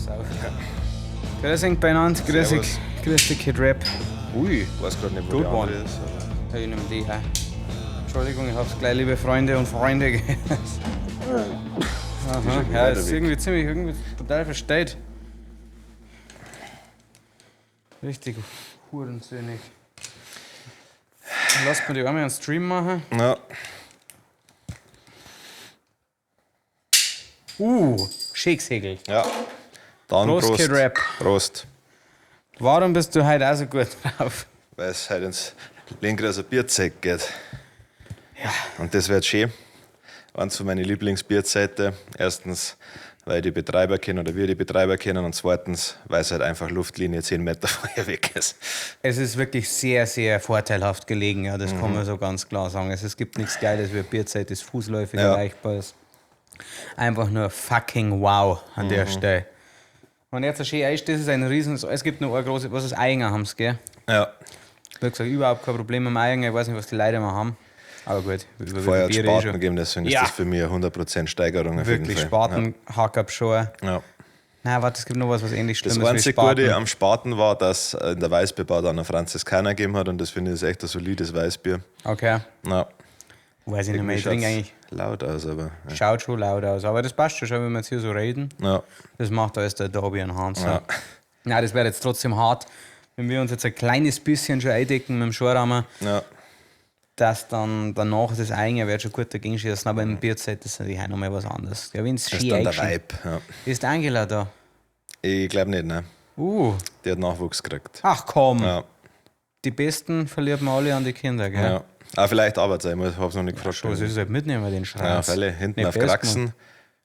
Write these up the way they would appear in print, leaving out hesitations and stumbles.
auf. Grüß dich beieinander, grüß dich Kid Rap. Ui, Ich weiß gerade nicht, wo Gut der andere one. ist. Aber ich nehme die her. Entschuldigung, ich hab's gleich, liebe Freunde und Freunde. Aha, ja, ist irgendwie total versteht. Richtig hurensöhnig. Lass mir die einmal einen Stream machen. ja, Schicksegel. ja. Dann Prost, Prost. Kid Rap. Prost. Warum bist du heute auch so gut drauf? Weil es heute ins Lenkrad Bierzeug geht. Ja. Und das wird schön. Eins von meinen Lieblingsbierzeiten. Erstens, weil ich die Betreiber kennen oder wir die Betreiber kennen. Und zweitens, weil es halt einfach Luftlinie 10 Meter vorher weg ist. Es ist wirklich sehr, sehr vorteilhaft gelegen, ja, das kann man so ganz klar sagen. Es gibt nichts Geiles wie eine Bierzeit, das fußläufig erreichbar ist. Einfach nur fucking wow an der Stelle. Und jetzt ein schön Eis, das ist ein riesen... Es gibt noch eine große... Was ist Einger haben sie, gell? Ja. Wie gesagt, überhaupt kein Problem mit dem Einger. Ich weiß nicht, was die Leute immer haben. Aber gut. Vorher hat Bier Spaten gegeben, deswegen Ja. ist das für mich eine 100% Steigerung. Auf Wirklich, jeden Fall. Spaten, Hackabschor. Ja. Nein, warte, es gibt noch was ähnlich Das Schlimmes wie einzige Spaten. Gute am Spaten war, dass in der Weißbierbau dann einen Franziskaner gegeben hat. Und das finde ich ist echt ein solides Weißbier. Okay. Ja. Weiß ich nicht mehr. Ich Irgendwie trinke eigentlich... schaut's laut aus, aber... Ja. Schaut schon laut aus. Aber das passt schon, wenn wir jetzt hier so reden. Ja. Das macht alles der Derby Enhancer. Ja. Nein, das wäre jetzt trotzdem hart, wenn wir uns jetzt ein kleines bisschen schon eindecken mit dem Schorrahmen, Ja. dass dann danach das Eigen wird schon gut dagegen schießen. Aber im Bierzeit ist natürlich auch nochmal was anderes. Ja, wenn es Das ist schön dann der eingeschnitten- Vibe. Ja. Ist Angela da? Ich glaube nicht, ne? Die hat Nachwuchs gekriegt. Ach komm, Ja. die Besten verlieren wir alle an die Kinder, gell? Ja. Aber vielleicht arbeitet sie, ich habe es noch nicht gefragt. So, das ist halt mitnehmen, den Schranz. Ja, Fälle, hinten Nicht auf festgemacht. Kraxen.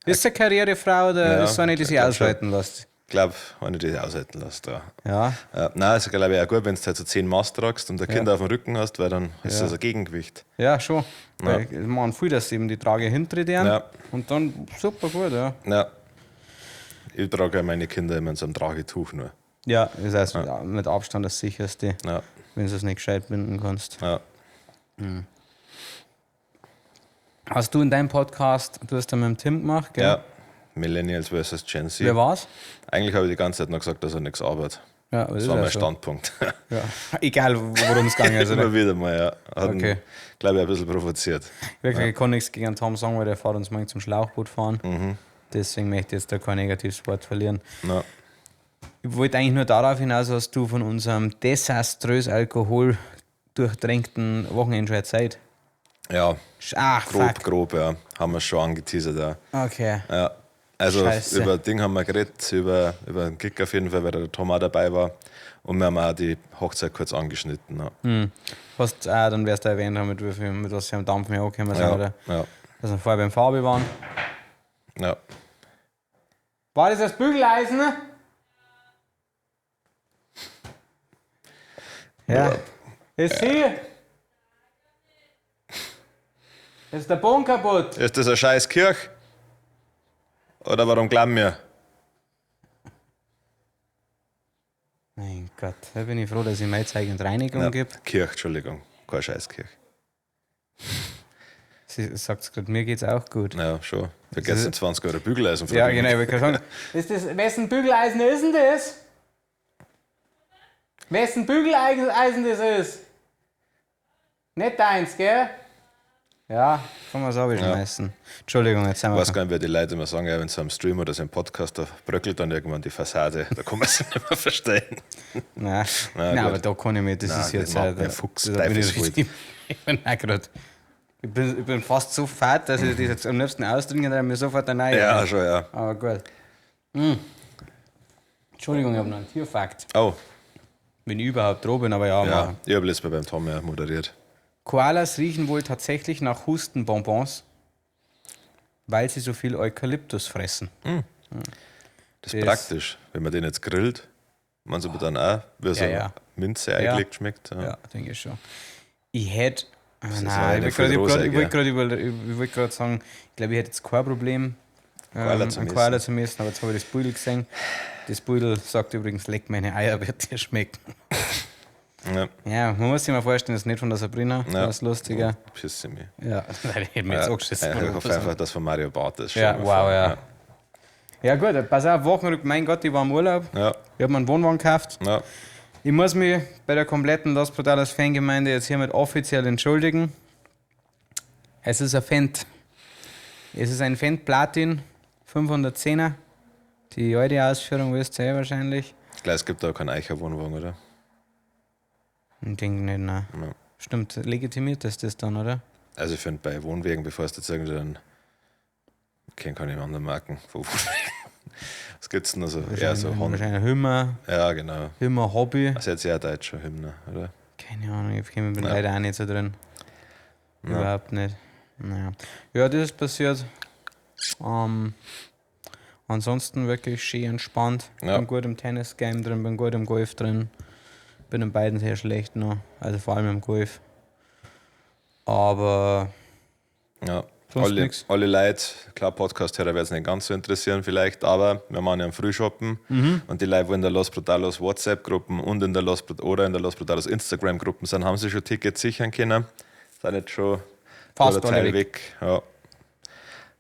Ist eine Karrierefrau oder Ja, ist so eine, die sich ich glaub schon. ausschalten lässt? Ich glaube, wenn ich das aushalten lasse. Da. Ja. Nein, es ist glaube ich auch gut, wenn du halt so 10 Maß tragst und ein Kind auf dem Rücken hast, weil dann ist das ein Gegengewicht. Ja, schon. Weil es machen viel, dass sie eben die Trage hinter dir Ja. und dann super gut, ja. Ja. Ich trage ja meine Kinder immer in so einem Tragetuch nur. Ja, das heißt mit Abstand das sicherste, Ja. wenn du es nicht gescheit binden kannst. Ja. Hast du in deinem Podcast, du hast da mit dem Tim gemacht, gell? Ja. Millennials versus Gen Z. Wer war's? Eigentlich habe ich die ganze Zeit noch gesagt, dass er nichts arbeitet. Ja, aber Das ist war ja mein so. Standpunkt. Ja. Egal, worum es gegangen ist. Immer Oder? wieder mal, ja. Hat Okay. ihn, glaube ich, ein bisschen provoziert. Wirklich, ich kann nichts gegen Tom sagen, weil der fährt uns morgen zum Schlauchboot fahren. Deswegen möchte ich jetzt da kein negatives Wort verlieren. Ja. Ich wollte eigentlich nur darauf hinaus, dass du von unserem desaströs alkoholdurchtränkten Wochenende schon Zeit. Ja, Ach, fuck. grob, ja. Haben wir schon angeteasert, ja. Okay. Ja. Also Scheiße. über Ding haben wir geredet, über den Kick auf jeden Fall, weil der Tom auch dabei war. Und wir haben auch die Hochzeit kurz angeschnitten. Ja. Hast, dann wirst du erwähnt haben, mit was sie am Dampf mehr angekommen sind, oder? Ja. Dass wir vorher beim Fabi waren. Ja. War das Bügeleisen? Ja. Ist hier? Ist der Boden kaputt? Ist das eine scheiß Kirche? Oder warum glauben wir? Mein Gott, da bin ich froh, dass ich mir jetzt eigene Reinigung Ja, gibt. Kirche, Entschuldigung. Keine scheiß Kirche. Sie sagt gerade, mir geht's auch gut. Ja, schon. Vergessen 20 Euro Bügeleisen. Ja, genau, ich wollte gerade sagen. Ist das, wessen Bügeleisen ist denn das? Wessen Bügeleisen das ist? Nicht deins, gell? Ja, kann man so schmeißen. Entschuldigung, jetzt sind Ich wir. weiß gar nicht, wer die Leute immer sagen, ja, wenn sie am Stream oder so im Podcast, da bröckelt dann irgendwann die Fassade. Da kann man sie nicht mehr verstehen. Nein, gut. aber da kann ich mir, das Nein, ist jetzt das macht mir Fuchs, da bin ich Teufelswild. richtig- Ich bin auch gerade. Ich bin fast so fett, dass ich das jetzt am liebsten austrinken, dann mir sofort eine neue. Ja, schon, ja. Aber gut. Entschuldigung, ich habe noch einen Tierfakt. Oh, Wenn ich überhaupt dran bin, aber ja. ja. Mann. Ich habe letztes Mal beim Tom ja moderiert. Koalas riechen wohl tatsächlich nach Hustenbonbons, weil sie so viel Eukalyptus fressen. Das ist praktisch, wenn man den jetzt grillt. Man so dann auch, wie so ja. Minze eingelegt schmeckt. Ja. Ja, denke ich schon. Ich hätte. ist Nein, eine ich voll rosa, wollte gerade sagen, ich glaube, ich hätte jetzt kein Problem, Koala zu einen messen. Koala zu messen, aber jetzt habe ich das Pudel gesehen. Das Pudel sagt übrigens, leck meine Eier, wird dir schmecken. Ja. Ja, man muss sich mal vorstellen, das ist nicht von der Sabrina, Ja. das ist lustiger. Pisse mich. Ja, nein, ich hätte mir jetzt angeschissen. Ich hoffe einfach, dass von Mario Bart ist. Ja, Stell dir mal wow, vor. ja. Ja gut, pass auf, Wochenrück, mein Gott, ich war im Urlaub. Ja. Ich habe mir einen Wohnwagen gekauft. Ja. Ich muss mich bei der kompletten Los Brutales Fangemeinde jetzt hiermit offiziell entschuldigen. Es ist ein Fendt. Es ist ein Fendt Platin 510er. Die alte Ausführung wisst ihr wahrscheinlich. Ich glaube, es gibt da keinen Eicher-Wohnwagen, oder? Ich denke nicht, nein. Ja. Stimmt, legitimiert ist das dann, oder? Also ich finde bei Wohnwegen, bevor es jetzt irgendeinen, ich kenne keine anderen Marken von Wohnwegen. Was gibt es denn noch so? Ja, so Honda. Wahrscheinlich Hümmer, Ja, genau. Hümmer Hobby. Das ist jetzt ja ein deutscher Hymne, oder? Keine Ahnung, ich bin Ja. leider auch nicht so drin. Ja. Überhaupt nicht. Naja. Ja, das ist passiert. Ansonsten wirklich schön entspannt. Ja. Bin gut im Tennis-Game drin, bin gut im Golf drin. Bin in beiden sehr schlecht noch. Also vor allem im Golf. Aber Ja. Sonst nix. Alle Leute, klar, Podcast-Hörer werden es nicht ganz so interessieren vielleicht, aber wir machen ja einen Frühshoppen und die Leute, die in der Los Brutalos WhatsApp-Gruppen und in der Los Brutalos Instagram-Gruppen sind, haben sich schon Tickets sichern können. Sind jetzt schon Fast guter alle Teil weg. weg. Ja.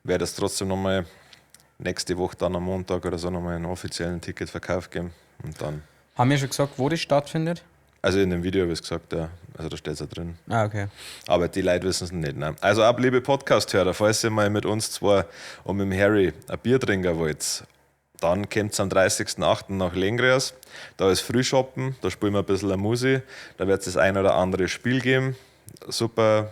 Werde es trotzdem nochmal nächste Woche dann am Montag oder so nochmal einen offiziellen Ticketverkauf geben und dann, haben wir schon gesagt, wo das stattfindet? also in dem Video habe ich es gesagt, ja, also da steht es ja drin. Ah, okay. Aber die Leute wissen es nicht. Ne? Also ab, liebe Podcast-Hörer, falls ihr mal mit uns zwei und mit dem Harry ein Bier trinken wollt, dann kommt es am 30.08. nach Lengrias. Da ist Frühshoppen, da spielen wir ein bisschen Musik. Da wird es das ein oder andere Spiel geben. Super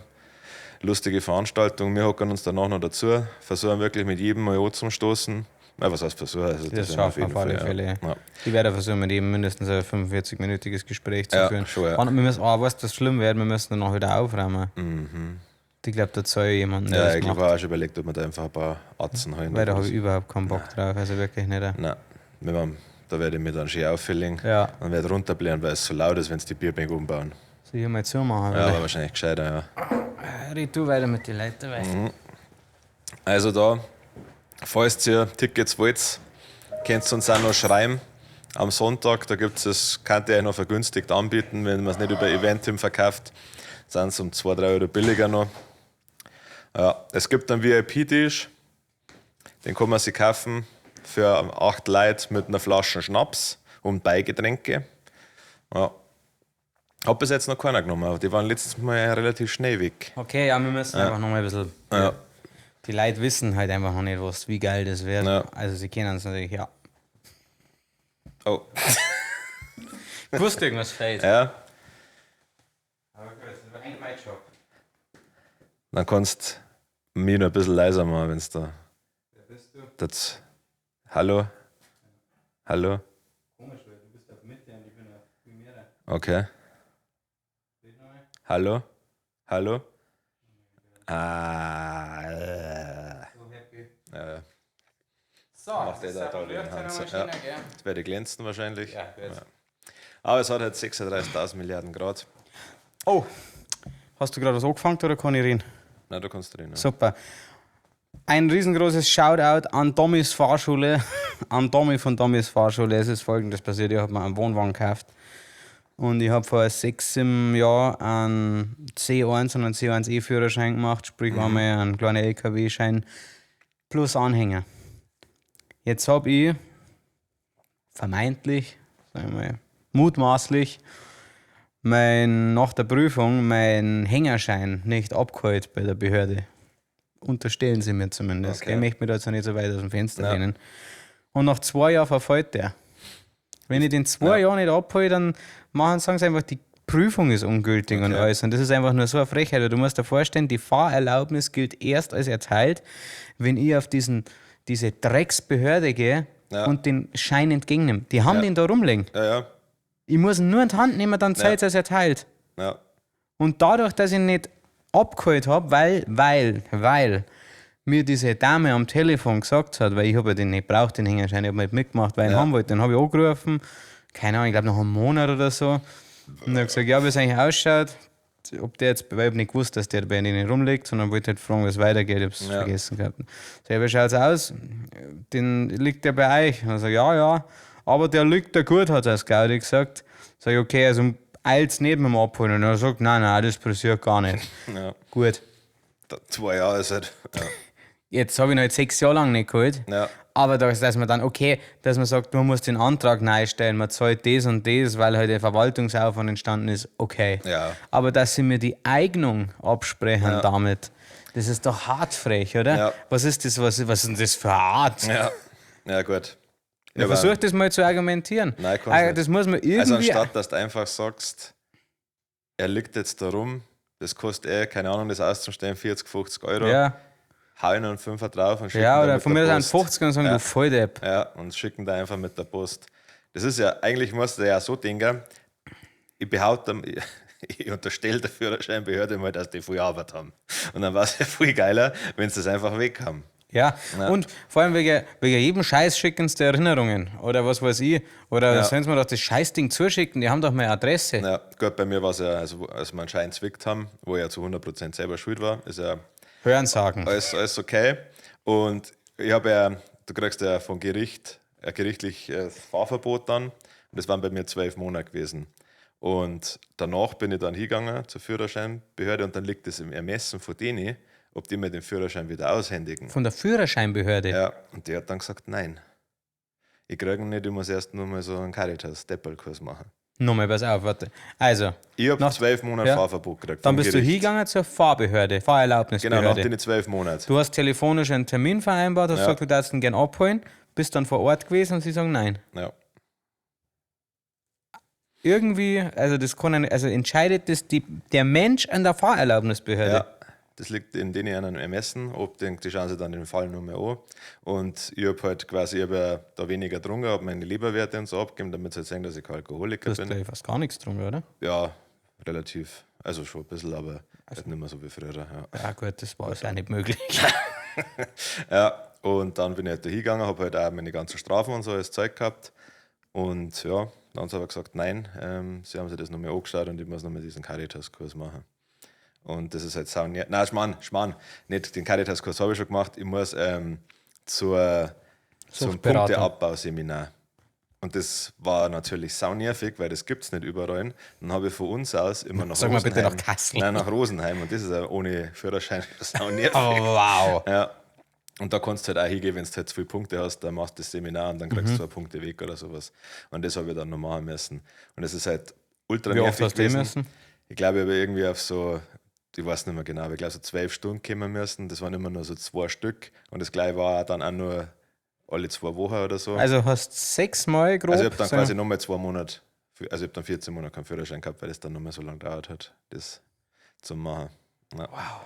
lustige Veranstaltung. Wir hocken uns danach noch dazu, versuchen wirklich mit jedem mal anzustoßen. Ja, was heißt versuchen? Also Das schaffen wir auf alle Fälle. Ja. Ich werde versuchen, mit ihm mindestens ein 45-minütiges Gespräch zu Ja, führen. schon, ja. Und wir müssen, weißt du, was schlimm wird? Wir müssen danach wieder aufräumen. Ich glaube, da zahle ich jemanden, der Ja, das ich macht. habe auch schon überlegt, ob wir da einfach ein paar Atzen holen. Weil da habe ich überhaupt keinen Bock drauf. Also wirklich nicht. Nein, da werde ich mir dann schön auffüllen. Ja. Dann werde ich runterblähen, weil es so laut ist, wenn sie die Bierbank umbauen. Soll ich mal zumachen? Ja, Ja, aber wahrscheinlich gescheiter, ja. red du weiter mit den Leuten. Weil Also da, falls ihr Tickets wollt, könnt ihr uns auch noch schreiben. Am Sonntag, da gibt es das, könnt ihr euch noch vergünstigt anbieten, wenn man es nicht über Eventim verkauft, sind es um 2-3 Euro billiger noch. Ja, es gibt einen VIP-Tisch, den kann man sich kaufen für 8 Leute mit einer Flasche Schnaps und Beigetränke. Ja. Hab bis jetzt noch keiner genommen, aber die waren letztes Mal relativ schnell weg. okay, ja, wir müssen einfach noch mal ein bisschen. Ja. Die Leute wissen halt einfach noch nicht, wie geil das wird. Ja. Also sie kennen es natürlich, ja. Oh. Ich wusste, irgendwas fehlt. Ja, Aber gut, das war eigentlich mein Job. dann kannst du mich noch ein bisschen leiser machen, wenn es da. Wer bist du? Das. Hallo? Hallo? Komisch, weil du bist auf Mitte und ich bin auf Primera. Okay. Hallo? Hallo? So happy. Ja, So, Macht das der ist da eine den Maschine, Hans, gell? das werde glänzen wahrscheinlich. Ja, gut. Aber es hat halt 36.000 Milliarden Grad. Oh, hast du gerade was angefangen oder kann ich reden? Na, da kannst du drin. Ja. Super. Ein riesengroßes Shoutout an Tommys Fahrschule, an Tommy von Tommys Fahrschule. Es ist folgendes passiert: Ich habe mir einen Wohnwagen gekauft und ich habe vor 6 Jahren einen C1 und einen C1E-Führerschein gemacht, sprich einmal einen kleinen LKW-Schein plus Anhänger. Jetzt habe ich vermeintlich, sagen wir mal, mutmaßlich nach der Prüfung meinen Hängerschein nicht abgeholt bei der Behörde. Unterstellen sie mir zumindest. Okay. Ich möchte mich da jetzt auch nicht so weit aus dem Fenster Ja. lehnen. Und nach 2 Jahren verfällt der. Wenn ich den 2 Jahren nicht abhole, dann sagen sie einfach, die Prüfung ist ungültig und alles. Und das ist einfach nur so eine Frechheit. Du musst dir vorstellen, die Fahrerlaubnis gilt erst als erteilt, wenn ich auf diese Drecksbehörde gehe und den Schein entgegennehme. Die haben den da rumliegen. Ja, ja. Ich muss ihn nur in die Hand nehmen, dann zählt es als erteilt. Ja. Und dadurch, dass ich ihn nicht abgeholt habe, weil mir diese Dame am Telefon gesagt hat, weil ich habe ja den nicht braucht, den Hängerschein, ich habe nicht mitgemacht, weil ich ihn haben wollte. Dann habe ich angerufen, keine Ahnung, ich glaube nach einem Monat oder so. Und er hat gesagt, ja, wie es eigentlich ausschaut, ob der jetzt, weil ich habe nicht gewusst, dass der bei denen rumliegt, sondern wollte halt fragen, wie es weitergeht, ich habe es vergessen gehabt. So, ja, wie schaut es aus? Den liegt der bei euch? Und er sagt, ja, aber der liegt da gut, hat er als Gaudi gesagt. Sag ich, okay, also eilt's nicht mit dem Abholen. Und er sagt, nein, das passiert gar nicht. Ja. Gut. 2 Jahre ist halt. Ja. Jetzt habe ich noch jetzt 6 Jahre lang nicht geholt. Ja. Aber dass man dann, okay, dass man sagt, man muss den Antrag neu stellen, man zahlt das und das, weil halt der Verwaltungsaufwand entstanden ist, okay. Ja. Aber dass sie mir die Eignung absprechen damit, das ist doch hart frech, oder? Ja. Was ist das, was ist denn das für eine Art? Ja, gut. Ja, versuch das mal zu argumentieren. Nein, kannst nicht. Das muss man irgendwie... Also anstatt, dass du einfach sagst, er liegt jetzt da rum, das kostet keine Ahnung, das auszustellen, 40, 50 Euro. Ja, Hau ihn einen Fünfer drauf und schicken ja da oder mit von der mir sind Post. 50 und sagen, du Volldepp. Ja, und schicken da einfach mit der Post. Das ist ja, eigentlich musst du ja so denken, ich behaupte, ich unterstelle der Führerscheinbehörde mal, dass die viel Arbeit haben. Und dann war es ja viel geiler, wenn sie das einfach weg haben. Ja, und vor allem wegen jedem Scheiß schicken sie Erinnerungen oder was weiß ich. Oder sollen sie mir doch das Scheißding zuschicken, die haben doch meine Adresse. Ja, gut, bei mir war es ja, also als wir einen Schein zwickt haben, wo ich ja zu 100% selber schuld war, ist ja Hörensagen. alles okay. Und ich habe ja, du kriegst ja vom Gericht ein gerichtliches Fahrverbot dann. Und das waren bei mir 12 Monate gewesen. Und danach bin ich dann hingegangen zur Führerscheinbehörde und dann liegt es im Ermessen von denen, ob die mir den Führerschein wieder aushändigen. Von der Führerscheinbehörde? Ja, und der hat dann gesagt, nein. Ich kriege ihn nicht, ich muss erst nur mal so einen Caritas-Deppelkurs machen. Nochmal, pass auf, warte. Also, Ich habe 12 Monate Fahrverbot gekriegt. dann vom bist du Gericht. hingegangen zur Fahrbehörde, Genau, Fahrerlaubnisbehörde. nach den 12 Monaten. Du hast telefonisch einen Termin vereinbart, hast gesagt, du darfst ihn gerne abholen, bist dann vor Ort gewesen und sie sagen nein. Ja. Irgendwie, also das kann also entscheidet das der Mensch an der Fahrerlaubnisbehörde. Ja, das liegt in denen einen Ermessen, ob die schauen sie dann den Fall nur mehr an. Und ich habe halt quasi, ich hab ja da weniger getrunken, habe meine Leberwerte und so abgegeben, damit sie halt sehen, dass ich kein Alkoholiker Du hast bin. gleich fast gar nichts getrunken, oder? Ja, relativ. Also schon ein bisschen, aber halt nicht mehr so wie früher. Ja. Ja gut, das war ja nicht möglich. Ja, und dann bin ich halt da hingegangen, habe halt auch meine ganzen Strafen und so alles Zeug gehabt. Und ja, dann haben sie aber gesagt, nein, sie haben sich das nochmal angeschaut und ich muss nochmal diesen Caritas-Kurs machen. Und das ist halt saunier. Nein, Schmarrn, nicht den Caritas-Kurs habe ich schon gemacht. Ich muss zum Suchtberatung. Punkteabbauseminar. Und das war natürlich saunervig, weil das gibt es nicht überall. Dann habe ich von uns aus immer nach Sag mal bitte Rosenheim. nach Kassel. Nein, nach Rosenheim. Und das ist ja ohne Führerschein saunervig. Oh, wow. Ja. Und da kannst du halt auch hingehen, wenn du halt 2 Punkte hast, dann machst du das Seminar und dann kriegst du 2 Punkte weg oder sowas. Und das habe ich dann noch machen müssen. Und das ist halt ultra Wie oft nervig hast du gewesen. müssen? Ich glaube, ich habe irgendwie auf so, ich weiß nicht mehr genau, aber ich glaube so 12 Stunden kommen müssen. Das waren immer nur so 2 Stück. Und das gleiche war dann auch nur alle 2 Wochen oder so. Also hast 6 Mal grob. Also ich habe dann so- quasi nochmal 2 Monate, also ich habe dann 14 Monate keinen Führerschein gehabt, weil das dann nochmal so lange gedauert hat, das zu machen. Ja. Wow.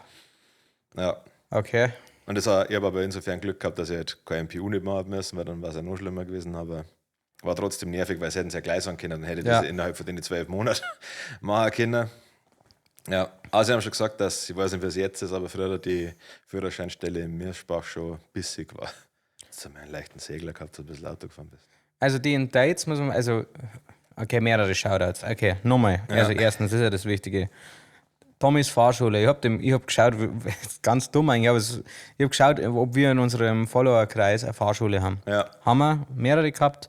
Ja. Okay. Und das war, ich habe aber insofern Glück gehabt, dass ich halt kein MPU nicht machen müssen, weil dann war es ja noch schlimmer gewesen, aber war trotzdem nervig, weil sie hätten es ja gleich sagen können, dann hätte ich das innerhalb von den 12 Monaten machen können. Ja, also sie haben schon gesagt, dass, ich weiß nicht, wie es jetzt ist, aber früher die Führerscheinstelle in Mirschbach schon bissig war. Jetzt haben wir einen leichten Segler gehabt, so ein bisschen Auto gefahren bist. Also die in Dates muss man, also, okay, mehrere Shoutouts. Okay, nochmal. Also erstens, das ist ja das Wichtige. Tommys Fahrschule, ich hab geschaut, ganz dumm eigentlich, aber ich habe geschaut, ob wir in unserem Follower-Kreis eine Fahrschule haben. Ja. Haben wir mehrere gehabt,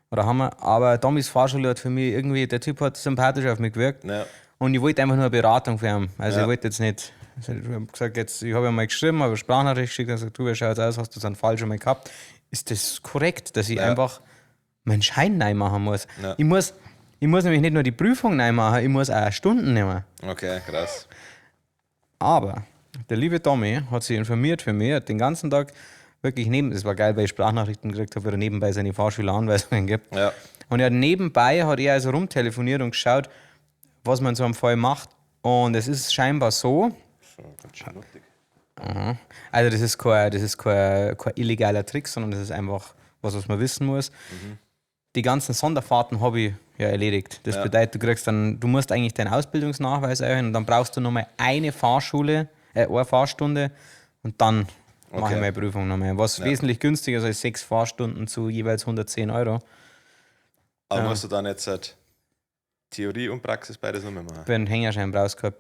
aber Tommys Fahrschule hat für mich irgendwie, der Typ hat sympathisch auf mich gewirkt Ja. und ich wollte einfach nur eine Beratung für ihn. Also Ja. ich wollte jetzt nicht, also ich habe gesagt, ich habe ja mal geschrieben, habe eine Sprachnachricht geschickt und gesagt, du, wie schaut's aus, hast du so einen Fall schon mal gehabt? Ist das korrekt, dass ich einfach meinen Schein neu machen muss? Ja. Ich muss nämlich nicht nur die Prüfung neu machen, ich muss auch Stunden nehmen. Okay, krass. Aber der liebe Tommy hat sich informiert für mich, hat den ganzen Tag wirklich das war geil, weil ich Sprachnachrichten gekriegt habe, weil er nebenbei seine Fahrschüleranweisungen gibt. Ja. Und nebenbei hat er also rumtelefoniert und geschaut, was man so am Fall macht. Und es ist scheinbar so, Ganz schön lustig. also das ist kein illegaler Trick, sondern das ist einfach was man wissen muss. Die ganzen Sonderfahrten habe ich ja erledigt. Das bedeutet, du musst eigentlich deinen Ausbildungsnachweis erhöhen und dann brauchst du nochmal eine Fahrstunde und dann mache ich meine Prüfung nochmal. Was wesentlich günstiger ist als 6 Fahrstunden zu jeweils 110 Euro. Aber musst du dann jetzt halt Theorie und Praxis beides nochmal machen? Ich habe einen Hängerschein brauchst gehabt.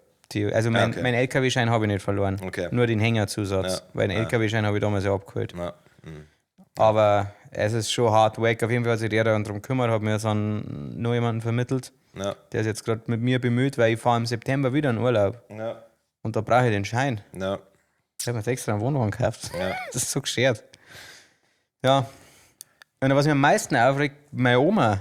Also mein LKW-Schein habe ich nicht verloren. Okay. Nur den Hängerzusatz. Ja. Weil den LKW-Schein habe ich damals ja abgeholt. Ja. Aber es ist schon hard wack. Auf jeden Fall hat sich der darum gekümmert, hat mir dann noch jemanden vermittelt. Ja. Der ist jetzt gerade mit mir bemüht, weil ich fahre im September wieder in Urlaub. Ja. Und da brauche ich den Schein. Ja. Ich habe mir jetzt extra einen Wohnwagen gekauft. Ja. Das ist so geschert. Ja. Und was mich am meisten aufregt, meine Oma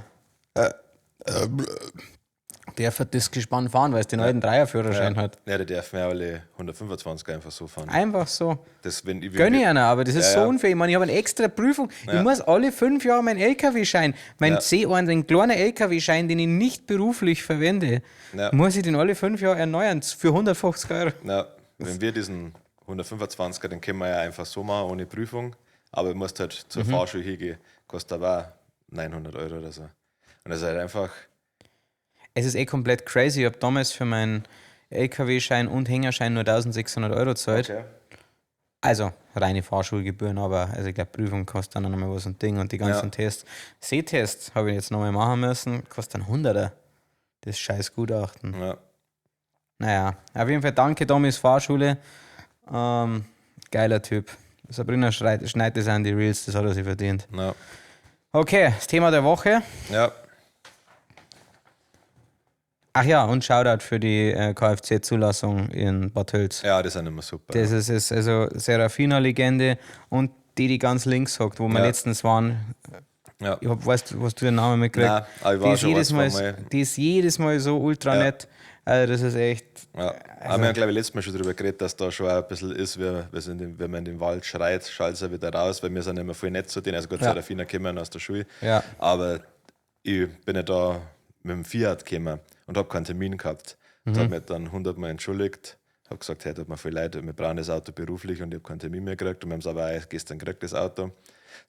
darf das gespannt fahren, weil es den alten Dreierführerschein hat. Ja, die dürfen ja alle 125 einfach so fahren. Einfach so. Das, wenn ich, Gönn ich einer, aber das ist Ja, so ja. unfair. Ich meine, ich habe eine extra Prüfung. Ich muss alle 5 Jahre meinen LKW-Schein, meinen C1, den kleinen LKW-Schein, den ich nicht beruflich verwende, Ja. muss ich den alle 5 Jahre erneuern für 150 Euro. Na, wenn wir diesen 125er, den können wir ja einfach so machen, ohne Prüfung. Aber du musst halt zur Fahrschule hingehen, kostet aber auch 900 Euro oder so. Und das ist halt einfach, Es ist komplett crazy. Ich habe damals für meinen LKW-Schein und Hängerschein nur 1600 Euro gezahlt. Also reine Fahrschulgebühren, aber also ich glaube, Prüfung kostet dann nochmal was und Ding und die ganzen Tests. Sehtests habe ich jetzt nochmal machen müssen, kostet dann 100er. Das scheiß Gutachten. ja. Naja, auf jeden Fall danke, Domis Fahrschule. Geiler Typ. Sabrina schneidet das an die Reels, das hat er sich verdient. Ja. Okay, das Thema der Woche. Ja. Ach ja, und Shoutout für die Kfz-Zulassung in Bad Tölz. Ja, das sind immer super. Das ist also Serafina-Legende und die ganz links hockt, wo wir Ja. letztens waren. ja. Ich weißt du, was du den Namen mitgekriegt? Nein, aber ich Die war ist, schon jedes ein, Mal, zwei Mal. die ist jedes Mal so ultra Ja. nett. Also das ist echt. Ja. Aber wir haben, glaube ich, letztes Mal schon darüber geredet, dass da schon auch ein bisschen ist, wenn man in den Wald schreit, schaltet er wieder raus, weil wir sind immer voll nett zu denen. Also Gott sei Dank kommen aus der Schule. Ja. Aber ich bin ja da mit dem Fiat gekommen und habe keinen Termin gehabt. Und habe mich dann 100-mal entschuldigt. Habe gesagt, hey, tut mir voll leid, wir brauchen das Auto beruflich und ich habe keinen Termin mehr gekriegt. Und wir haben es aber auch gestern gekriegt, das Auto.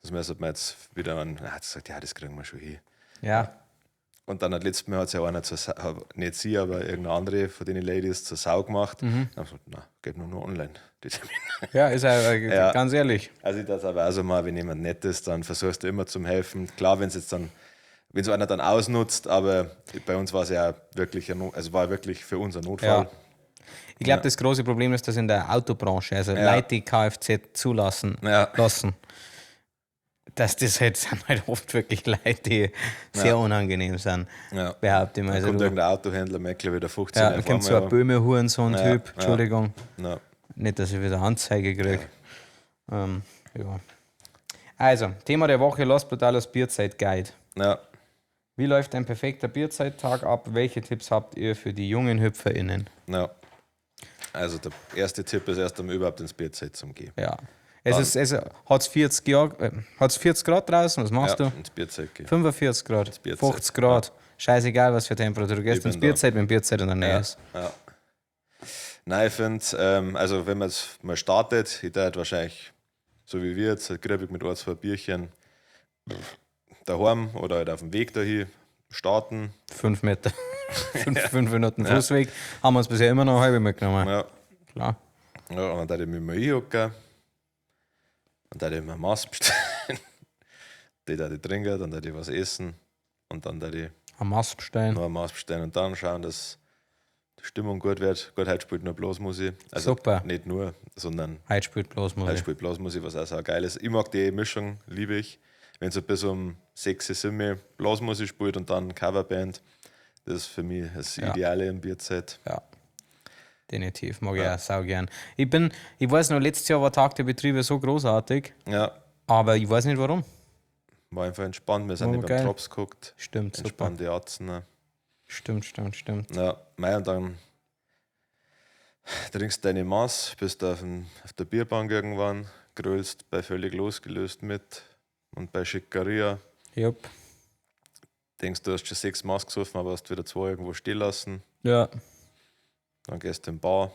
Das müssen wir jetzt wieder an. Er hat gesagt, ja, das kriegen wir schon hin. Ja. Und dann letztes Mal hat sie ja einer nicht sie, aber irgendeine andere von den Ladies zur Sau gemacht. Dann habe ich gesagt, na, geht nur online, die Termine. Ja, ist ja ganz ehrlich. Also ich das aber auch so mal, wenn jemand nett ist, dann versuchst du immer zum Helfen. Klar, wenn es einer dann ausnutzt, aber bei uns war es ja wirklich, war wirklich für uns ein Notfall. Ja. Ich glaube, das große Problem ist, dass in der Autobranche, also Leute, die Kfz zulassen, lassen, dass das halt sind halt oft wirklich Leute, die sehr unangenehm sind, Ja. behaupte ich mal. Dann Also kommt du, irgendein Autohändler, Mäckler wieder 15 ja, dann kommt so ein Böhme-Hurensohn-Typ, Entschuldigung. Ja. Nicht, dass ich wieder Anzeige kriege. Ja. Also, Thema der Woche, Los Brutalos Bierzeit-Guide. Ja. Wie läuft ein perfekter Bierzeittag ab? Welche Tipps habt ihr für die jungen HüpferInnen? Ja. Also der erste Tipp ist erst einmal überhaupt ins Bierzeit zum Gehen. Ja. Hat es 40 Grad draußen? Was machst du? Ins Bierzeit gehen. 45 Grad, Bierzeit. 50 Grad. Scheißegal, was für Temperatur. Du gehst bin ins Bierzeit, wenn Bierzeit in der Nähe ist. Ja. Nein, ich finde, also wenn man jetzt mal startet, ich würde wahrscheinlich, so wie wir jetzt, griebig mit 1, 2 Bierchen daheim oder halt auf dem Weg dahin starten. 5 Meter. 5 Minuten Fußweg. Haben wir uns bisher immer noch eine halbe mitgenommen. Ja. Klar. Ja, und dann würde ich mich mal einhocken. Und dann würde ich mir ein Maß bestellen. Die würde ich trinken, dann würde ich was essen. Und dann würde ich Ein Mast bestellen. noch ein Maß bestellen und dann schauen, dass die Stimmung gut wird. Gut, heute spielt nur Blasmusik. Also Super. nicht nur, sondern Heute spielt bloß heute Musik. spielt Blasmusik, was auch sehr geil ist. Ich mag die Mischung, liebe ich. Wenn so bis um 6, 7 Blasmusik spielt und dann Coverband, das ist für mich das Ideale in Bierzeit. Ja. Definitiv, mag ich auch sau gern. Ich weiß noch, letztes Jahr war Tag der Betriebe so großartig, Ja, aber ich weiß nicht warum. war einfach entspannt. Wir sind Oh, nicht geil. beim Drops geguckt. Stimmt, super. Entspannte Atzen. Stimmt. Ja, und dann trinkst deine Maß, bist auf der Bierbank irgendwann, grölst bei völlig losgelöst mit und bei Schickeria Jupp. denkst du, hast schon 6 Maß gesoffen, aber hast wieder 2 irgendwo stehen lassen. Ja. Dann gehst du in den Bar.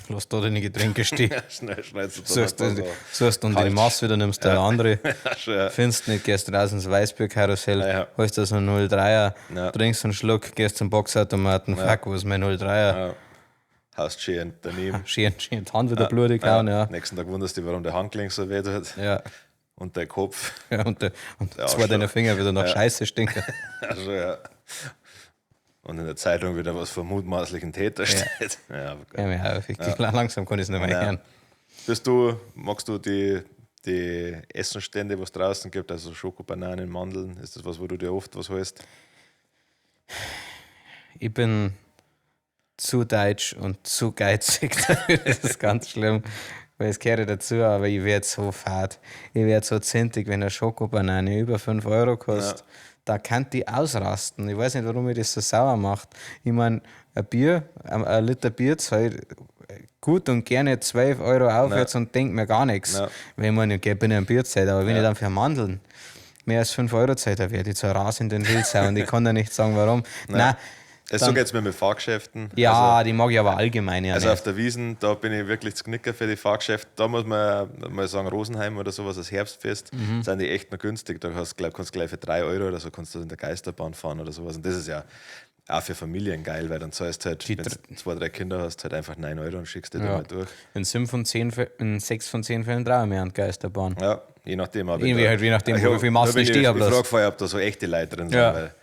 Lass da deine Getränke stehen. Schnell schneidest du Suchst dann du unter die Masse wieder, nimmst du eine andere. ja. Findest nicht, gehst raus ins Weißbierkarussell, Ja. holst da so einen 03er, Ja. trinkst einen Schluck, gehst zum Boxautomaten, fuck, wo ist mein 03er? Ja. Haust schön daneben. Schön die Hand wieder blutig hauen, ja. Nächsten Tag wunderst du dich, warum der Handgelenk so weh tut. Ja. Und der Kopf. Ja, und zwei Arschloch. deiner Finger wieder nach Scheiße stinken. Also, ja. Und in der Zeitung wieder was vom mutmaßlichen Täter steht. Ja, aber geil. Ja, wirklich langsam kann ich es nicht mehr hören. Magst du die Essenstände, was es draußen gibt, also Schoko, Bananen, Mandeln? Ist das was, wo du dir oft was holst? Ich bin zu deutsch und zu geizig. Das ist ganz schlimm, weil es gehört dazu, aber ich werde so fad. Ich werde so zintig, wenn eine Schokobanane über 5 Euro kostet. Ja. Da kann die ausrasten. Ich weiß nicht, warum mir das so sauer macht. Ich meine, ein Liter Bier zahlt gut und gerne 12 Euro aufwärts und denkt mir gar nichts. Ja. Wenn man nicht bin ich ein Bierzeit, aber wenn ich dann für Mandeln mehr als 5 Euro Zeit habe, werde ich so raus in den Wildsau und ich kann da nicht sagen, warum. Nein. So geht es mir mit Fahrgeschäften. Ja, die mag ich aber allgemein ja Also nicht. auf der Wiesn, da bin ich wirklich zu knicken für die Fahrgeschäfte. Da muss man mal sagen, Rosenheim oder sowas, das Herbstfest, sind die echt noch günstig. Da kannst du gleich für 3 Euro oder so kannst du in der Geisterbahn fahren oder sowas. Und das ist ja auch für Familien geil, weil dann zahlst du halt, wenn du 2, 3 Kinder hast, halt einfach 9 Euro und schickst die da mal durch. In 6 von 10 Fällen traue ich mir an die Geisterbahn. Ja, je nachdem. Aber Irgendwie halt, je nachdem, wie viele Massen ich stehe. Ich frage vorher, ob da so echte Leute drin sind. Ja. Weil,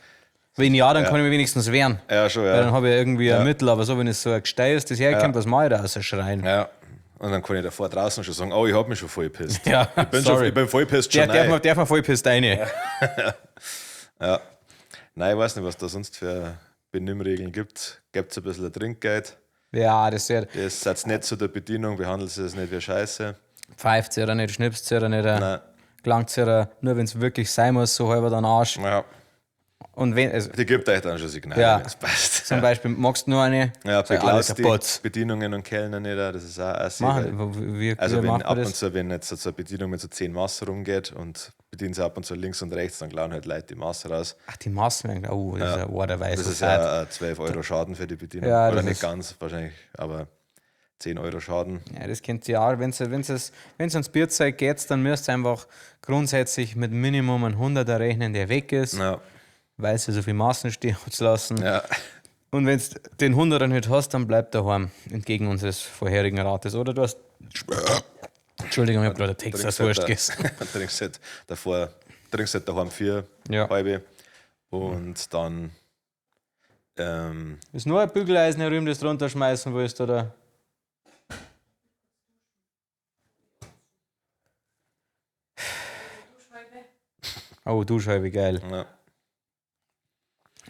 Wenn ja, dann kann ich mir wenigstens wehren. ja, schon, Weil dann ja. habe ich irgendwie ein Mittel, aber so, wenn es so ein Gestei ist, das herkommt, was mache ich da außer schreien? Ja. Und dann kann ich davor draußen schon sagen, oh, ich habe mich schon voll gepisst. Ja, Ich bin voll gepisst schon. Darf man voll pisst rein. Ja. Nein, ich weiß nicht, was da sonst für Benimmregeln gibt. Gibt es ein bisschen ein Trinkgeld. Ja, das ist Das setzt nicht zu der Bedienung, behandelt sie es nicht wie Scheiße. pfeift sie oder nicht, schnipst sie oder nicht, Nein. gelangt sie oder nur wenn es wirklich sein muss, so halber dann Arsch. Ja. Und wenn, also, Die gibt euch dann schon Signale, Ja. wenn es passt. zum Beispiel, magst du nur eine? Ja, Sag, alles beglaust ein die Putz. Bedienungen und Kellner nicht, das ist auch assi, Machen, weil- wie Also wenn macht ab man und das? zu, wenn jetzt so eine Bedienung mit so 10 Maß rumgeht und bedienen sie ab und zu links und rechts, dann klauen halt Leute die Maß raus. Ach, die Massen, oh, das ist ein Waterweiß. Das ist ja ein 12 Euro Schaden für die Bedienung. Ja, Oder das nicht ist- ganz, wahrscheinlich, aber 10 Euro Schaden. Ja, das kennt ihr auch. Wenn es ans Bierzeug geht, dann müsst ihr einfach grundsätzlich mit Minimum einen 100er rechnen, der weg ist, Ja, weil sie so viel Maßen stehen zu lassen. ja. Und wenn du den 100er nicht hast, dann bleib daheim, entgegen unseres vorherigen Rates. Oder du hast. Entschuldigung, ich habe gerade Texas-Wurst gegessen. Trinkst halt davor, trinkst halt daheim 4 Ja. halbe und dann Ist nur ein Bügeleisen herum, das du runterschmeißen willst, oder? Oh, Duschscheibe, geil.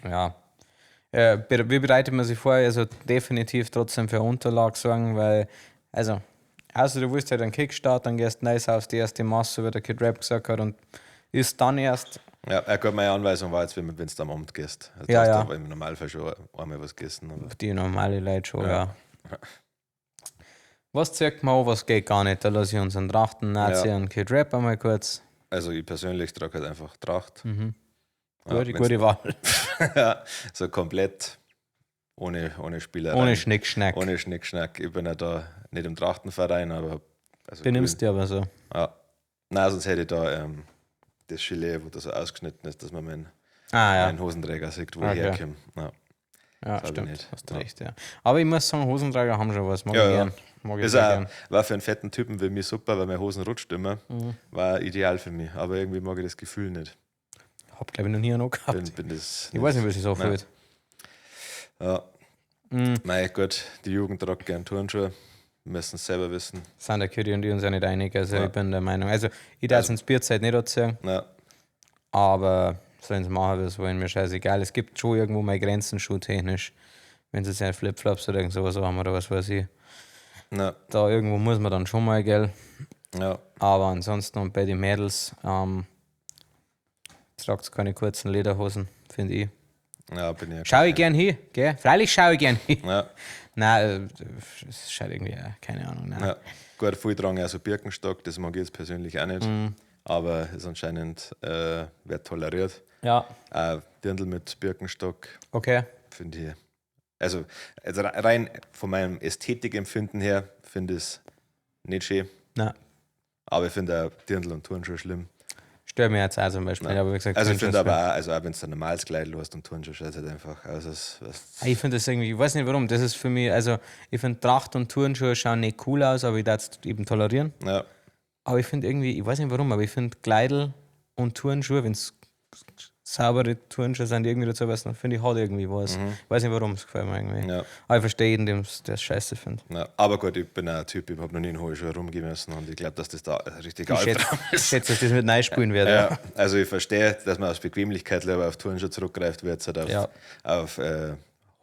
ja, Ja. Wie bereitet man sich vor? Also definitiv trotzdem für Unterlag sorgen, weil, also, außer du willst halt einen Kickstart, dann gehst du nice auf die erste Masse, wie der Kid Rap gesagt hat, und ist dann erst. ja, gut, meine Anweisung war jetzt, wenn du am Abend gehst. Also Ja, du ja. hast da im Normalfall schon einmal was gegessen. Aber Die normale Leute schon, Ja. ja. Was zeigt man an, was geht gar nicht? Da lasse ich unseren Trachten-Nazi Ja. und Kid Rap einmal kurz. also ich persönlich trage halt einfach Tracht. Gute Wahl. Ja, so komplett ohne Spielerei. Ohne Schnickschnack. Ohne Schnickschnack. Ich bin ja da nicht im Trachtenverein, aber. Also Benimmst dich aber so. Ja. Nein, sonst hätte ich da das Gilet, wo das so ausgeschnitten ist, dass man meinen Ja. Hosenträger sieht, wo Okay. ich herkomme. Ja. Ja, ich stimmt. nicht. Hast Ja. recht, ja. Aber ich muss sagen, Hosenträger haben schon was. Mag Ja, ich ja. gern. Mag ich Ist sehr auch, gern. war für einen fetten Typen wie mir super, weil meine Hosen rutscht immer. War ideal für mich. Aber irgendwie mag ich das Gefühl nicht. Hab, glaube ich, noch nie einen gehabt. Bin das Ich weiß nicht, wie sich so Nein. fühlt. Ja. Mein Gott, die Jugend tragt gern Turnschuhe. Müssen es selber wissen. Sind der Kitty und ich uns ja nicht einig. Also Ja. ich bin der Meinung. Also ich darf es ins Bierzeit nicht erzählen, Ja. aber sollen sie machen, wie sie wollen, mir scheißegal. Es gibt schon irgendwo mal Grenzen schuhtechnisch. Wenn sie jetzt ja Flipflops oder irgend sowas haben oder was weiß ich. Ja. Da irgendwo muss man dann schon mal, gell. Ja. Aber ansonsten und bei den Mädels tragt keine kurzen Lederhosen, finde ich. Ja, bin ich ja. Schau ich gern hin, gell? Freilich schaue ich gern hin. Ja. Nein, es schaut irgendwie, keine Ahnung. Nein. Ja. Gut, viele tragen ja so Birkenstock, das mag ich jetzt persönlich auch nicht. Aber ist anscheinend wird toleriert. Ja, Dirndl mit Birkenstock okay. finde ich. Also rein von meinem Ästhetikempfinden her finde ich es nicht schön. Nein, Aber ich finde auch Dirndl und Turnschuhe schlimm. stört mich jetzt auch zum Beispiel. Nein. Aber wie gesagt, Also ich finde Turnschuhe- aber auch, also auch wenn du ein normales Kleid hast und Turnschuhe schaut halt einfach aus. Ich finde das irgendwie, ich weiß nicht warum, das ist für mich, also ich finde Tracht und Turnschuhe schauen nicht cool aus, aber ich darf es eben tolerieren. Ja, Aber ich finde irgendwie, ich weiß nicht warum, aber ich finde Kleidel und Turnschuhe, wenn es saubere Turnschuhe sind, die irgendwie dazu was, dann finde ich, hat irgendwie was. Ich weiß nicht warum, es gefällt mir irgendwie. ja, Aber ich verstehe jeden, der es scheiße findet. ja. Aber gut, ich bin auch ein Typ, ich habe noch nie in hohe Schuhe rumgemessen und ich glaube, dass das da richtig Ich Albtraum schätze, dass das mit Neispielen wird. Ja, also ich verstehe, dass man aus Bequemlichkeit lieber auf Turnschuhe zurückgreift, wie jetzt halt auf, Ja. auf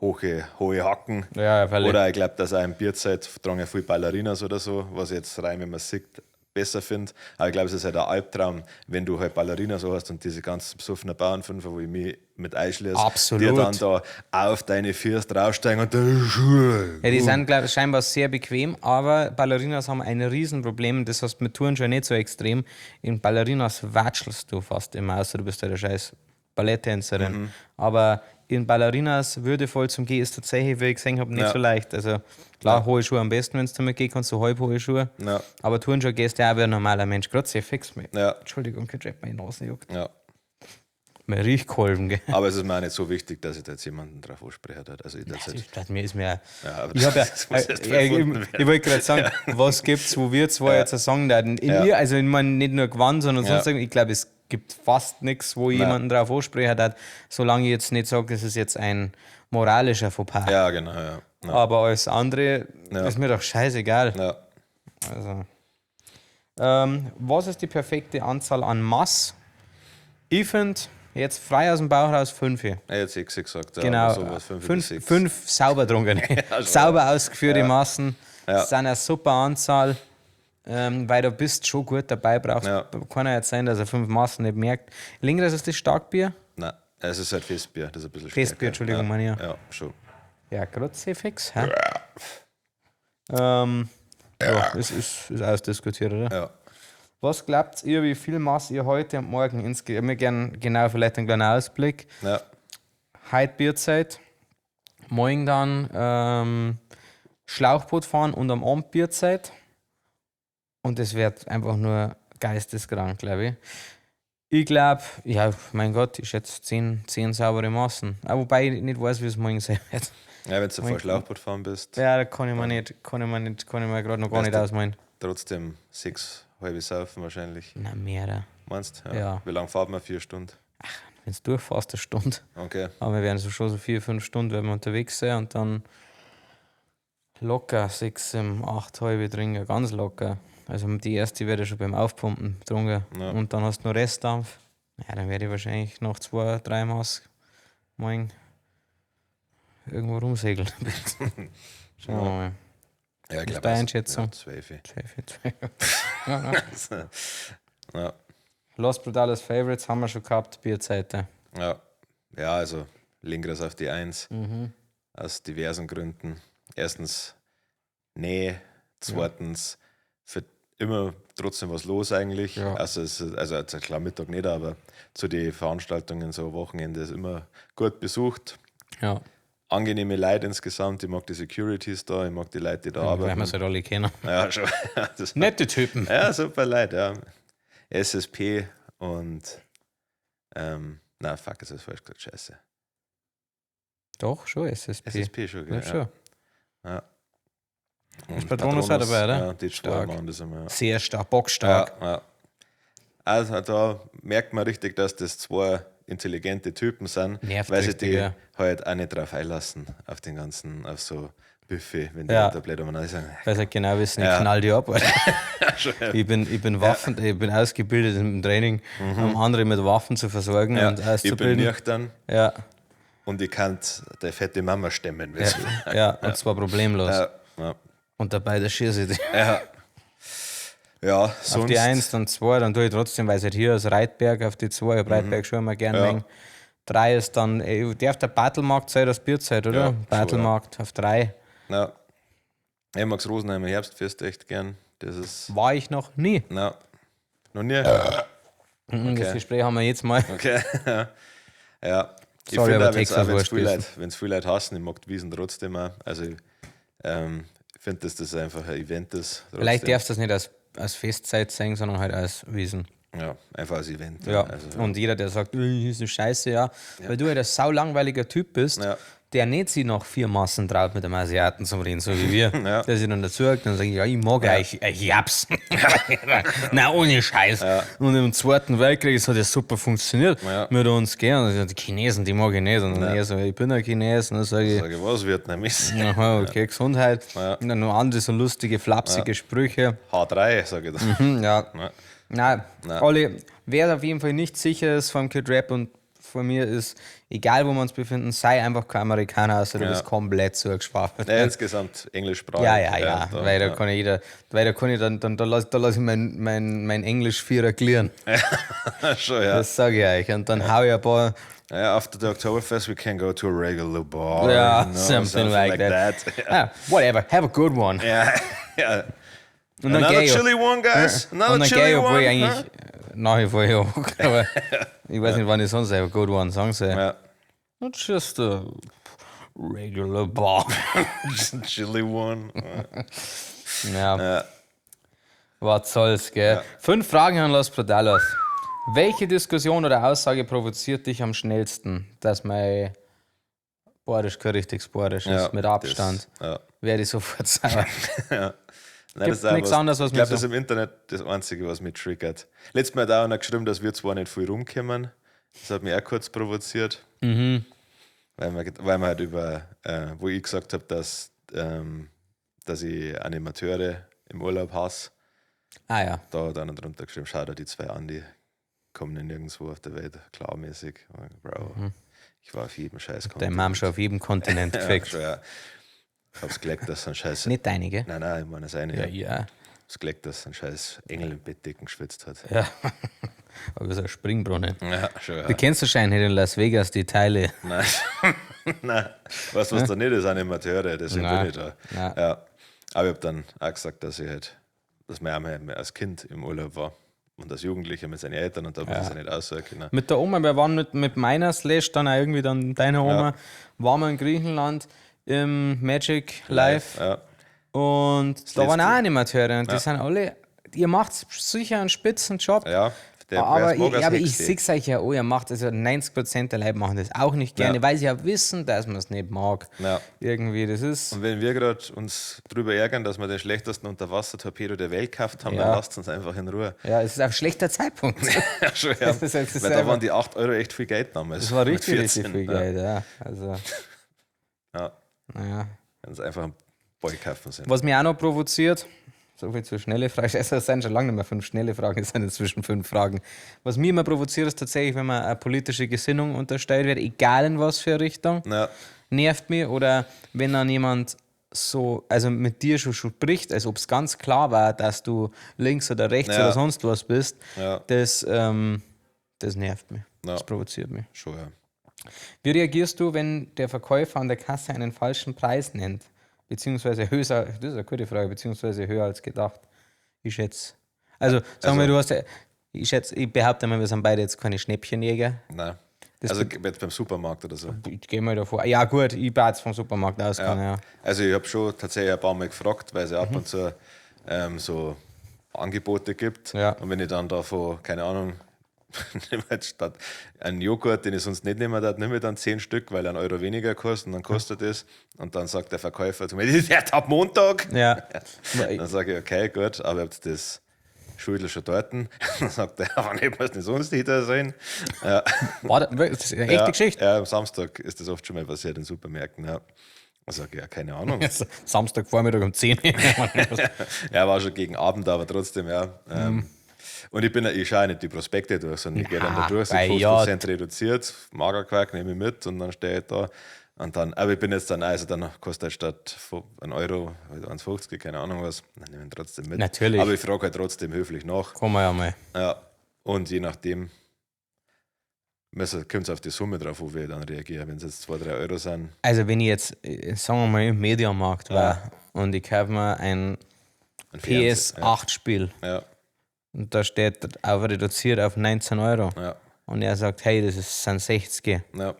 hohe Hacken. Ja, völlig. Oder ich glaube, dass auch im Bierzeit tragen ja viel Ballerinas oder so, was ich jetzt rein, wenn man es sieht, besser finde. Aber ich glaube, es ist halt ein Albtraum, wenn du halt Ballerina so hast und diese ganzen besoffenen Bauernfünfer, wo ich mich mit einschließe, Absolut. die dann da auf deine Füße draufsteigen und da. Ja, die sind, glaube ich, scheinbar sehr bequem, aber Ballerinas haben ein Riesenproblem. Das heißt, mit Touren schon nicht so extrem. In Ballerinas watschelst du fast immer, außer du bist ja der scheiß Balletttänzerin. Aber in Ballerinas würdevoll zum Gehen ist tatsächlich, wie ich gesehen habe, nicht Ja. so leicht. Also klar, hohe Schuhe am besten, wenn du damit gehen kannst, so halb hohe Schuhe. Ja. Aber Turnschuhe gehst du ja auch wie ein normaler Mensch. Gerade sehr fix mit. Ja. Entschuldigung, meine Nase juckt. Ja. Mein Riechkolben, gell. Aber es ist mir auch nicht so wichtig, dass ich da jetzt jemanden drauf ansprechen hat. Also ich das Das halt, ist, mir ist mir ja, aber ich, hab ja, das muss erst ich erfunden werden. wollte gerade sagen, was gibt's, wo wir zwei jetzt einen Song werden? Also ich meine nicht nur gewonnen, sondern sonst irgendwie, ich glaube, es gibt fast nichts, wo ich jemanden drauf ansprechen hat, solange ich jetzt nicht sage, das ist jetzt ein moralischer Fauxpas. Ja, genau. Ja. Ja. Aber alles andere ist mir doch scheißegal. Ja. Also, was ist die perfekte Anzahl an Mass? Ich finde jetzt frei aus dem Bauch raus 5. Jetzt 6 gesagt. Ja, Genau, aber sowas 5 bis 6. 5 sauber trunkene, sauber ausgeführte Massen. Ja. Das ist eine super Anzahl, weil du bist schon gut dabei, brauchst kann ja jetzt sein, dass er 5 Massen nicht merkt. Lingras ist das Starkbier? Nein, es ist halt Festbier, das ist ein bisschen Festbier, stärker. Entschuldigung, meine ich. Ja, schon. Ja, Grotze-Fix. Es ist ausdiskutiert, oder? Ja. Was glaubt ihr, wie viel Maß ihr heute und morgen insgesamt? Wir gerne genau vielleicht einen kleinen Ausblick. Ja. Heute Bierzeit, morgen dann Schlauchboot fahren und am Abend Bierzeit. Und das wird einfach nur geisteskrank, glaube ich. Ich glaube, ja, mein Gott, ich schätze 10 saubere Maßen. Aber wobei ich nicht weiß, wie es morgen sein wird. Ja, wenn du vor Schlauchboot fahren bist, Ja, da kann ich mir gerade noch gar nicht ausmalen. trotzdem 6 halbe saufen wahrscheinlich. Na, mehr. Meinst du? Ja. Wie lange fahren wir? 4 Stunden? Wenn es durchfährst, eine Stunde. Okay. Aber wir werden so schon so 4-5 Stunden werden wir unterwegs sein und dann locker 6, 7, 8 halbe trinken, ganz locker. Also die erste werde ich schon beim Aufpumpen getrunken. Ja. Und dann hast du noch Restdampf. Ja, dann werde ich wahrscheinlich noch 2, 3 Maß morgen irgendwo rumsegeln. Schauen wir mal. Ja, ich Ist glaube, deine Einschätzung? Ja, 12. Ja. Ja. Los Brutales Favorites haben wir schon gehabt, Bierzeiten. Ja. Ja, also Lingras auf die 1. Mhm. Aus diversen Gründen. Erstens Nähe, zweitens für immer trotzdem was los eigentlich. Ja. Also klar Mittag nicht, aber zu den Veranstaltungen, so Wochenende ist immer gut besucht. Ja, Angenehme Leute insgesamt. Ich mag die Securities da, ich mag die Leute, die da weil wir arbeiten. es halt alle kennen. Ja, schon. Das, Nette Typen. ja, super Leute, ja. SSP und na fuck, ist das falsch gesagt, scheiße. Doch, schon SSP. SSP schon, gell? Ja, schon. Ja. Ist Patronus auch dabei, oder? Ja, die zwei Stark. machen das immer. Ja. Sehr stark, bockstark. Ja, ja. Also da merkt man richtig, dass das zwei intelligente Typen sind, Nervt weil sie richtig, die ja. halt auch nicht drauf einlassen, auf den ganzen, auf so Buffet, wenn die Ja. da blöd umeinander sagen. Weil sie halt genau wissen, ich Ja. knall die ab. Alter. Schon, ja. Ich bin ich bin ausgebildet im Training, um andere mit Waffen zu versorgen Ja, und ich bin auszubilden. nüchtern Ja, und ich kann die fette Mama stemmen. ja, und zwar problemlos. Ja, ja. Und dabei der Schirse. Ja. Ja, sonst. Auf die 1, dann 2, dann tue ich trotzdem, weil es halt hier aus Reitberg auf die 2, ich habe Reitberg schon immer gerne Ja. mengen. 3 ist dann, darf der Battlemarkt sein, das Bierzeit, oder? Ja, schon, Battlemarkt auf 3. Ja. Ich mag das Rosenheimer Herbstfest echt gern. Das ist. War ich noch nie. Na, noch nie. Das Gespräch haben wir jetzt mal. Okay. Ja. Ich Sorry, finde aber auch, wenn Texas es wurscht viele Leute hassen, ich mag die Wiesen trotzdem auch. Also ich finde, dass das einfach ein Event ist. Trotzdem. Vielleicht darfst du das nicht als Festzeit sehen, sondern halt als Wiesen. Ja, einfach als Event. Ja. Also, Und jeder, der sagt, das ist eine Scheiße, ja, weil du halt ein saulangweiliger Typ bist, Ja. der nicht sich nach 4 Massen traut, mit dem Asiaten zum Reden, so wie wir. Ja. Der sich dann dazu sagt, dann sage ich, ja, ich mag euch, ich hab's. Nein, ohne Scheiß. Und im Zweiten Weltkrieg, es hat ja super funktioniert Ja. mit uns, gell. Und ich sag, die Chinesen, die mag ich nicht. Und dann er so, ich bin ein Chines. Und dann sage ich, sage ich, was Vietnames? aha, okay, Gesundheit. Ja. Und dann noch andere so lustige, flapsige Sprüche. H3, sage ich da. Ja. Ja. Nein, Nein. alle, wer auf jeden Fall nicht sicher ist vom Kid Rap und von mir ist, egal wo wir uns befinden, sei einfach kein Amerikaner, außer du bist komplett zugeschwafelt. Ja, insgesamt englischsprachig. Ja. Weil da kann jeder, weil da kann ich dann da lass ich mein Englisch Vierer klären. Schon, ja. Das sage ich euch. Und dann hau ich ein paar. After the Oktoberfest, we can go to a regular bar. Ja, you know, something like that. Yeah. Whatever, have a good one. Ja. Und dann Another geh ich- chili one, guys. Und Another dann chili gehe ich, obwohl one. ich eigentlich nach wie vor ja, aber ich weiß nicht, wann ich sonst have a good one sagen soll. Ja. Not just a regular bar. Chili one. Ja. Was soll's, gell? 5 Fragen an Los Prodalos. Welche Diskussion oder Aussage provoziert dich am schnellsten, dass mein Borisch kein richtiges Borisch ist, mit Abstand? Werde ich sofort sauer. Nein, Gibt nichts anderes, was ich glaube, mich das ist im Internet das Einzige, was mich triggert. Letztes Mal hat auch einer geschrieben, dass wir zwar nicht viel rumkommen. Das hat mich auch kurz provoziert. Weil wir halt über, wo ich gesagt habe, dass ich Animateure im Urlaub hasse. Ah ja. Da hat einer drunter geschrieben, schau dir die 2 an, die kommen nicht nirgendwo auf der Welt, klarmäßig. Bro, ich war auf jedem Scheiß. Deine Mom schon auf jedem Kontinent gefickt. Schon, ja. Ich hab's gelegt, dass so ein Scheiß. Nicht deine, gell? Nein, ich meine seine. Ja. Ich hab's gelegt, dass so ein Scheiß Engel im Bettdecken geschwitzt hat. Ja. Aber so ein Springbrunnen. Ja, schon, ja. Du kennst wahrscheinlich in Las Vegas die Teile. Nein. Nein. Was da nicht ist, Animateure, deswegen bin ich da. Nein. Ja. Aber ich habe dann auch gesagt, dass man einmal als Kind im Urlaub war und als Jugendlicher mit seinen Eltern und da muss ich es nicht aussagen können. Mit der Oma, wir waren mit meiner Slash dann auch irgendwie dann deiner Oma, waren wir in Griechenland im Magic Live. Ja. Und da waren letzte. auch Animateure und die sind alle, ihr macht sicher einen spitzen Job. Ja, Aber ich sehe es euch ja auch, ihr macht das ja, 90% der Leute machen das auch nicht gerne, weil sie ja wissen, dass man es nicht mag. Ja. Irgendwie, das ist. Und wenn wir gerade uns drüber ärgern, dass wir den schlechtesten Unterwassertorpedo der Welt gekauft haben, Ja. dann lasst uns einfach in Ruhe. Ja, es ist ein schlechter Zeitpunkt. Ja, schon, ja. Das ist Weil da einfach- waren die 8 Euro echt viel Geld damals. Das war Mit richtig 14. viel Geld, ja. Also, Ja, naja. wenn es einfach ein Boy kaufen sind. Was mich auch noch provoziert, so viel zu schnelle Fragen, es sind schon lange nicht mehr 5 schnelle Fragen, es sind inzwischen 5 Fragen. Was mich immer provoziert, ist tatsächlich, wenn man eine politische Gesinnung unterstellt wird, egal in was für eine Richtung, Ja, nervt mich. Oder wenn dann jemand so, also mit dir schon spricht, als ob es ganz klar war, dass du links oder rechts Ja. oder sonst was bist, Ja. das nervt mich. Ja. Das provoziert mich. schon, ja. Wie reagierst du, wenn der Verkäufer an der Kasse einen falschen Preis nennt? Beziehungsweise höher, das ist eine gute Frage, beziehungsweise höher als gedacht. Ich schätze. Also, sagen wir, du hast ja, ich behaupte mal, wir sind beide jetzt keine Schnäppchenjäger. Nein. Das Also jetzt beim Supermarkt oder so. Ich gehe mal davor. Ja, gut, ich baue jetzt vom Supermarkt aus. Ja. Also ich habe schon tatsächlich ein paar Mal gefragt, weil es ja ab und zu so Angebote gibt. Ja. Und wenn ich dann davon, keine Ahnung, nehme jetzt statt einen Joghurt, den ich sonst nicht nehmen darf, nehme ich dann 10 Stück, weil er 1 Euro weniger kostet und dann kostet es. Und dann sagt der Verkäufer zu mir, das ist erst ab Montag. Ja. Dann sage ich, okay, gut, aber ihr habt das Schulter schon dort. Dann sagt er, wann hätte man es nicht sonst hinter sein? Ja. War das ist eine echte Geschichte? Ja, am Samstag ist das oft schon mal passiert in Supermärkten. Ja. Dann sage ich, ja, keine Ahnung. Samstagvormittag um 10 Uhr. Ja, war schon gegen Abend, aber trotzdem, ja. Und ich schaue nicht die Prospekte durch, sondern ich gehe dann da durch, so bei 50% reduziert, Magerquark nehme ich mit und dann stehe ich da. Und dann, aber ich bin jetzt dann, also dann kostet halt statt 1 Euro, 1,50, keine Ahnung was, dann nehme ich ihn trotzdem mit. Natürlich. Aber ich frage halt trotzdem höflich nach. Kommen wir ja mal. Ja. Und je nachdem, kommt es auf die Summe drauf, wo wir dann reagieren. Wenn es jetzt 2, 3 Euro sind, Also, wenn ich jetzt, sagen wir mal, im Mediamarkt war und ich kaufe mir ein ein Fernseher, PS8-Spiel Ja, und da steht auf reduziert auf 19 Euro ja, und er sagt, hey, sind 60. ja.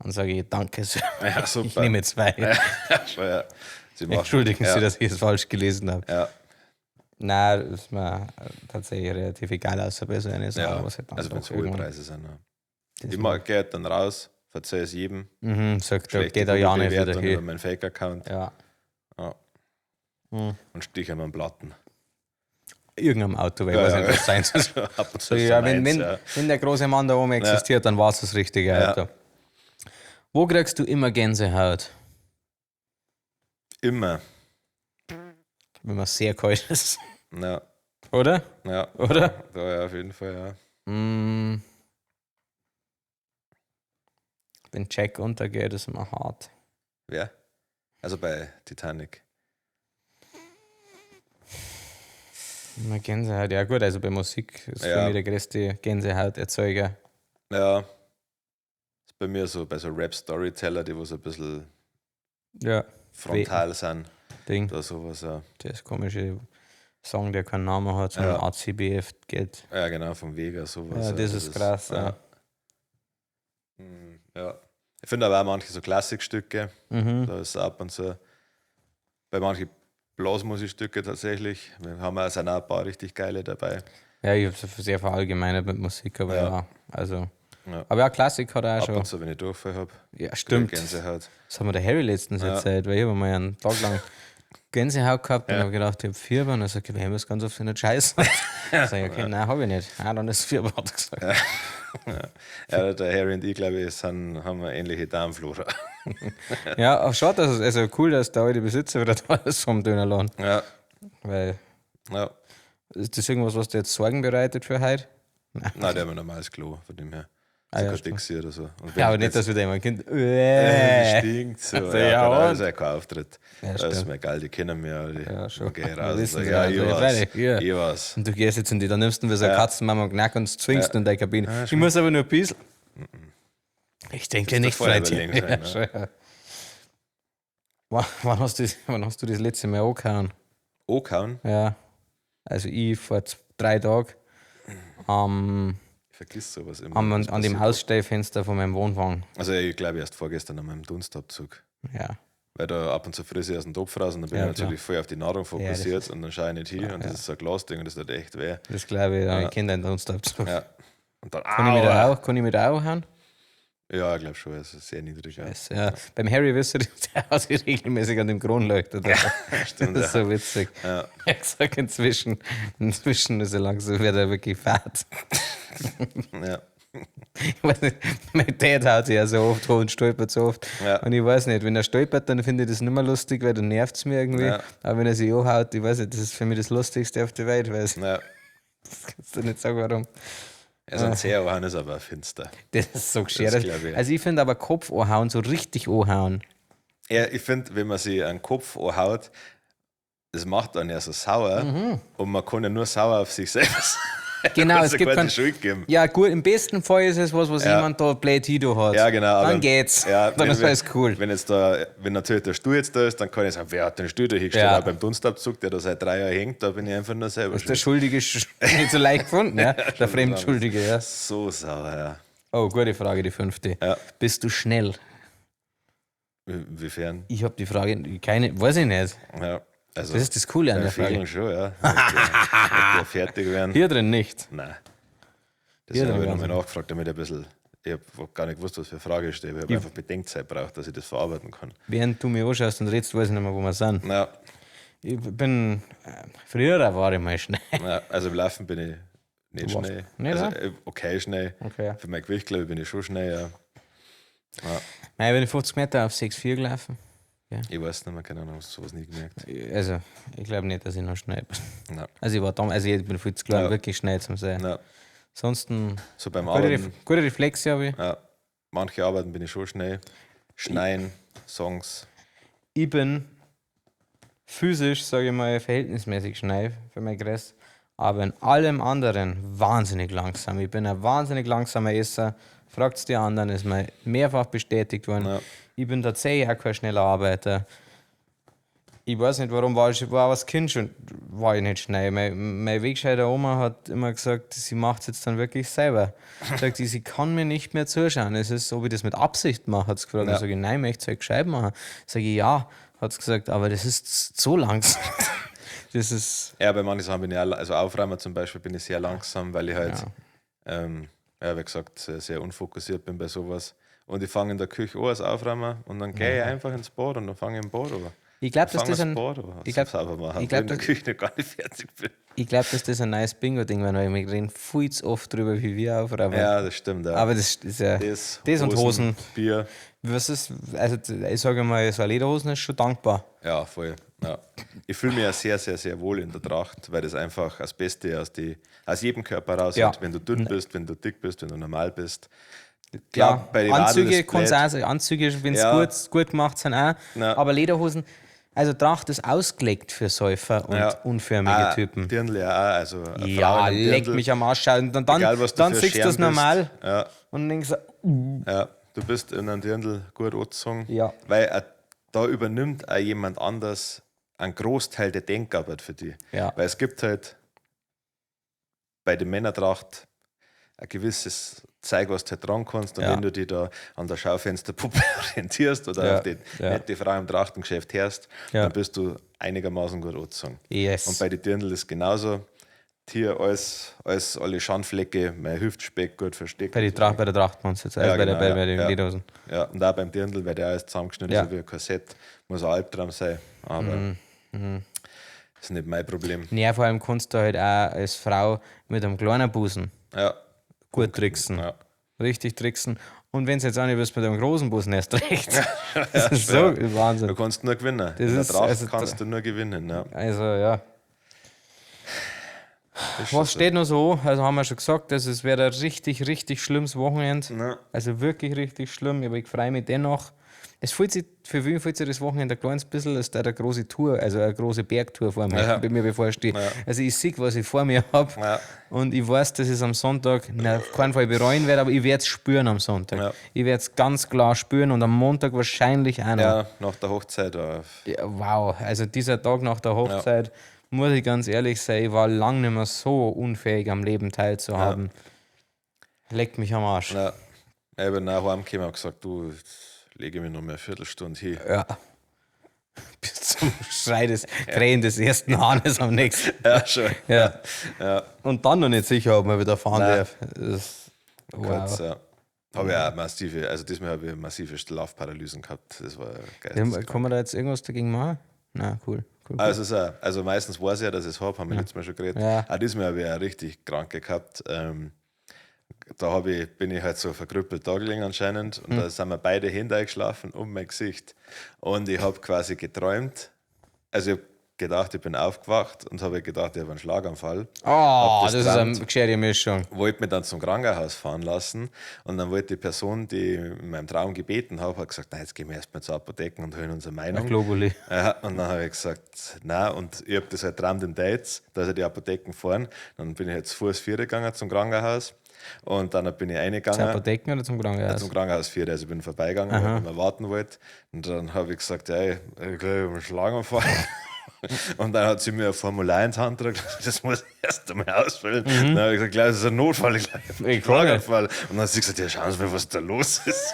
Dann sage ich, danke, Sir. Ja, super. Ich nehme 2. Ja, schon, ja. Sie machen- Entschuldigen ja, Sie, dass ich es falsch gelesen habe. Ja, Nein, das ist mir tatsächlich relativ egal, außer bei so einer Sache, ja. was halt dann Also wenn doch es hohe irgendwann- Preise sind. Ja. Ich gehe dann raus, verzeihe es jedem. Sagt er, Schlechte geht er ja nicht wieder Bewertung über hin. meinen Fake-Account Ja. Ja. Hm. und stiche mir einen Platten. Irgendeinem Auto, weil Ja, ich weiß ja, nicht, was sein soll. Ab und So, zu ja, so wenn, eins, wenn, wenn der große Mann da oben existiert, dann war es das richtige Ja. Auto. Wo kriegst du immer Gänsehaut? Immer. Wenn man sehr kalt ist. Ja, Oder? ja. Oder? Ja, auf jeden Fall, ja. Mm. Wenn Jack untergeht, ist immer hart. Wer? Also bei Titanic. Immer Gänsehaut, ja gut, also bei Musik ist für Ja. mich der größte Gänsehauterzeuger. Ja. Ist bei mir so bei so Rap-Storyteller, die wo so ein bisschen Ja, frontal sind. Ding. Da sowas, ja. Das komische Song, der keinen Namen hat, so ein Ja. ACBF geht. Ja, genau, vom Vega, sowas. Ja, das ist krass. Ja. Ja. Ich finde aber auch manche so Klassikstücke, Mhm. da ist ab und zu bei manchen Blasmusikstücke tatsächlich. Sind auch ein paar richtig geile dabei. Ja, ich habe es sehr verallgemeinert mit Musik, aber Ja. ja, also. Ja. Aber ja, Klassik hat er auch Ab schon. und zu, wenn ich Durchfall habe. Ja, stimmt. Gänsehaut. Das haben wir der Harry letztens Ja. erzählt, weil ich habe mal einen Tag lang Gänsehaut gehabt und Ja. habe gedacht, ich habe Fieber. Und er sagt, wir haben das ganz oft so nicht scheiße. Ich sage, okay, nein, habe ich nicht. Ah, dann ist Fieber, hat er gesagt. Ja, der Harry und ich, glaube ich, haben eine ähnliche Darmflora. Ja, auch schade, dass es, also cool, dass der alte Besitzer wieder da ist vom Dönerladen. Ja, Weil, ja. ist das irgendwas, was dir jetzt Sorgen bereitet für heute? Nein, der hat ein normales Klo, von dem her. Ah, Also ja, kein stimmt. Dixie oder so. Und Ja, aber nicht, dass wieder jemand kennt. stinkt so. Also, ja, ja, das und? ist ja kein Auftritt. Ja, das ist stimmt. mir geil, die kennen mich ja. Die Ja, schon. Geh Ja, raus und wissen sag, sie, ja, also, ich freilich, ja. weiß. Ich weiß. Und du gehst jetzt in die, dann nimmst du wie so eine Ja. Katzenmama und knack und zwingst Ja. in deine Kabine. Ja, Ich muss aber nur ein bisschen. Ich denke ist nicht, der Freundchen. Feuerwehrling sein, Ja, schon, ja. Wann hast du das letzte Mal angehauen? Angehauen? Ja. Also ich vor 3 Tagen Ich vergiss sowas immer. an was dem passiert. Ausstellfenster von meinem Wohnwagen. Also ich glaube erst vorgestern an meinem Dunstabzug. Ja. Weil da ab und zu friss ich aus dem Topf raus und dann bin Ja, ich natürlich voll auf die Nahrung das fokussiert und dann schaue ich nicht hin und das ist so ein Glasding und das tut echt weh. Das glaube ich, Ja. ich kenne den Dunstabzug. Ja. Und dann, Kann ich mit da auch hauen? Ja, ich glaube schon, also sehr niedrig. Ja. Scheiße, ja. Beim Harry wisst ihr, der hat sich regelmäßig an dem Kronleuchter. Stimmt, Das ist ja. so witzig. Ja. Ich sage inzwischen ist er langsam wird er wirklich fett. Ja. Ich weiß nicht, mein Dad haut sich ja so oft hoch und stolpert so oft. Ja. Und ich weiß nicht, wenn er stolpert, dann finde ich das nicht mehr lustig, weil dann nervt es mir irgendwie. Ja. Aber wenn er sich anhaut, ich weiß nicht, das ist für mich das Lustigste auf der Welt, weil das Ja. kannst du nicht sagen, warum. Also ein sehr Ohren ist aber finster. Das ist so geschert. Das glaub ich. Also ich finde aber Kopf anhauen, so richtig anhauen. Ja, ich finde, wenn man sich einen Kopf anhaut, das macht dann ja so sauer und man kann ja nur sauer auf sich selbst sein. Genau, Kannst es du gibt gar kein, die Schuld geben. ja gut, im besten Fall ist es was Ja. jemand da blöd Hido hat. Ja, genau. Dann aber- geht's. Ja, Dann ist alles cool. Wenn natürlich der Stuhl jetzt da ist, dann kann ich sagen, wer hat den Stuhl da hingestellt? Ja. Aber beim Dunstabzug, der da seit 3 Jahren hängt, da bin ich einfach nur selber Der schuld. Schuldige ist nicht so leicht gefunden, ja? Der Fremdschuldige, ja. So sauer, ja. Oh, gute Frage, die 5. Ja. Bist du schnell? Inwiefern? Ich habe die Frage, keine, weiß ich nicht. Ja. Also, Das ist das Coole an bei der Frage. vielen schon, ja. Ob die fertig werden. Hier drin nicht. Nein. Hier Deswegen habe ich drin nochmal ganz nachgefragt, damit ich ein bisschen. Ich habe gar nicht gewusst, was für eine Frage ich stelle. Ich habe einfach Bedenkzeit braucht, dass ich das verarbeiten kann. Während du mir anschaust und redest, weiß ich nicht mehr, wo wir sind. Ja, Ich bin, früher war ich mal schnell. ja, also im Laufen bin ich nicht Du warst schnell. nicht, Also oder? okay schnell. Okay. Für mein Gewicht, glaube ich, bin ich schon schnell, ja. Nein, ich bin 50 Meter auf 6,4 gelaufen. Ich weiß nicht mehr, keine Ahnung, hast du sowas nie gemerkt. Also, ich glaube nicht, dass ich noch schnell bin. Nein. Also, ich war damals, also ich bin viel zu klein, Ja. wirklich schnell zum sein. Nein. Ansonsten, So beim gute, Arbeiten, gute Reflexe habe ich. ja, manche Arbeiten bin ich schon schnell. Schneien, Songs. Ich bin physisch, sage ich mal, verhältnismäßig schnell für mein Größe, aber in allem anderen wahnsinnig langsam. Ich bin ein wahnsinnig langsamer Esser. Fragt die anderen, ist mir mehrfach bestätigt worden. Ja. Ich bin tatsächlich auch kein schneller Arbeiter. Ich weiß nicht, warum war ich war als Kind schon war ich nicht schnell. Meine Wegscheider Oma hat immer gesagt, sie macht es jetzt dann wirklich selber. Sagt sie kann mir nicht mehr zuschauen. Es ist, ob ich das mit Absicht mache, hat sie gefragt. Ja. Dann sage ich, nein, ich möchte es halt gescheit machen. Sage ich, ja, hat sie gesagt, aber das ist so langsam. Das ist, Ja, bei manchen Sachen bin ich auch, also Aufräumen zum Beispiel bin ich sehr langsam, weil ich halt, wie gesagt, sehr, sehr unfokussiert bin bei sowas. Und ich fange in der Küche an als Aufräumer und dann gehe ich einfach ins Bad und dann fange ich im Bad an. ich glaube, dass Fange das das ein, Bad an. ich glaub- sauber machen, ich glaub, wenn in der das- Küche noch gar nicht fertig bin. ich glaub, dass das ein neues Bingo-Ding war, weil wir reden viel zu oft drüber, wie wir aufräumen. Ja, das stimmt. Ja. Aber das ist ja. das und Hosen. Bier. Was ist, also ich sage mal, so eine Lederhosen ist schon dankbar. Ja, voll. Ja. Ich fühle mich ja sehr, sehr, sehr wohl in der Tracht, weil das einfach das Beste aus jedem Körper raus Ja. hat. Wenn du dünn bist, wenn du dick bist, wenn du normal bist. Ja, bei den Anzüge Radl ist kann es blöd. auch sein. Anzüge, wenn es Ja. gut gemacht sind, auch. Ja. Aber Lederhosen, also Tracht ist ausgelegt für Säufer und unförmige Typen. Dirndl ja auch, also eine Frau Ja, in einem leck Dirndl, mich am Arsch. Und dann egal, was du dann für siehst du Scheren das normal bist. Ja, und denkst so, ja, du bist in einem Dirndl gut angezogen, Ja. weil da übernimmt auch jemand anders einen Großteil der Denkarbeit für dich. Ja. Weil es gibt halt bei der Männertracht ein gewisses Zeug, was du halt dran kannst. Und Ja. wenn du dich da an der Schaufensterpuppe orientierst oder Ja. auf die Ja. nette Frau im Trachtengeschäft hörst, Ja. dann bist du einigermaßen gut angezogen. yes. Und bei den Dirndl ist es genauso. Hier alle Schandflecke, mein Hüftspeck gut versteckt. bei der Tracht meinst du jetzt, Ja, bei genau, den ja. Lederhosen. Ja, und auch beim Dirndl, weil der alles zusammengeschnitten Ja. ist wie ein Korsett, muss ein Albtraum sein. Aber das ist nicht mein Problem. Ja, vor allem kannst du halt auch als Frau mit einem kleinen Busen Ja, gut tricksen. ja. Richtig tricksen. Und wenn es jetzt auch nicht wirst mit einem großen Busen erst recht. Das ist so Du Wahnsinn. kannst nur gewinnen. In der ist- Tracht also kannst du nur gewinnen. Ja. Also ja. Das ist schon Was steht noch so? Also haben wir schon gesagt, also es wäre ein richtig, richtig schlimmes Wochenende. Ja. Also wirklich richtig schlimm, aber ich freue mich dennoch. Es fühlt sich, für wen fühlt sich das Wochenende ein kleines bisschen, als da eine große Tour, also eine große Bergtour vor mir, Ja. bei mir bevorsteht. Ja. Also ich sehe, was ich vor mir habe Ja. und ich weiß, dass ich es am Sonntag auf keinen Fall bereuen werde, aber ich werde es spüren am Sonntag. Ja. Ich werde es ganz klar spüren und am Montag wahrscheinlich auch noch. Ja, nach der Hochzeit. Ja, wow, also dieser Tag nach der Hochzeit, muss ich ganz ehrlich sein, ich war lange nicht mehr so unfähig am Leben teilzuhaben. Leckt mich am Arsch. Ja. Ich bin nach heimgekommen und gesagt, du, jetzt lege ich mich noch mehr eine Viertelstunde hin. Ja. Bis zum Schrei des Krähen des ersten Hahnes am nächsten. Ja, schon. Ja. Ja. Und dann noch nicht sicher, ob man wieder fahren Nein. darf. Das, wow. Kurz, ja. Habe ich auch massive, also diesmal habe ich massive Schlafparalysen gehabt. Das war Ja, geil. kann man da jetzt irgendwas dagegen machen? Na, cool. Cool. Also, also meistens weiß ich ja, dass ich es habe, haben wir letztes Mal schon geredet. Ja. Auch diesmal habe ich auch richtig kranke gehabt. Da bin ich halt so verkrüppelt da gelegen anscheinend und da sind mir beide Hände eingeschlafen um mein Gesicht. Und ich habe quasi geträumt, also ich habe gedacht, ich bin aufgewacht und habe gedacht, ich habe einen Schlaganfall. Oh, Hab das ist geträumt. eine gescheite Mischung. Wollte mich dann zum Krankenhaus fahren lassen und dann wollte die Person, die in meinem Traum gebeten hat, hat gesagt, nein, jetzt gehen wir erstmal zur Apotheke und hören unsere Meinung. Globuli. Ja, und dann habe ich gesagt, nein, und ich habe das halt träumt im Dates, dass ich die Apotheken fahren. Dann bin ich jetzt Fuß 4 gegangen zum Krankenhaus und dann bin ich Zur reingegangen. Apotheken oder zum Krankenhaus? Zum Krankenhaus 4, also ich bin vorbeigegangen, weil ich mal warten wollte. Und dann habe ich gesagt, ja, ich glaube, ich einen Schlaganfall. Und dann hat sie mir ein Formular in die Hand gedrückt, das muss ich erst einmal ausfüllen. Dann habe ich gesagt, klar, das ist ein Notfall, ich glaube, ein Schlaganfall. Und dann hat sie gesagt, ja, schauen Sie mal, was da los ist.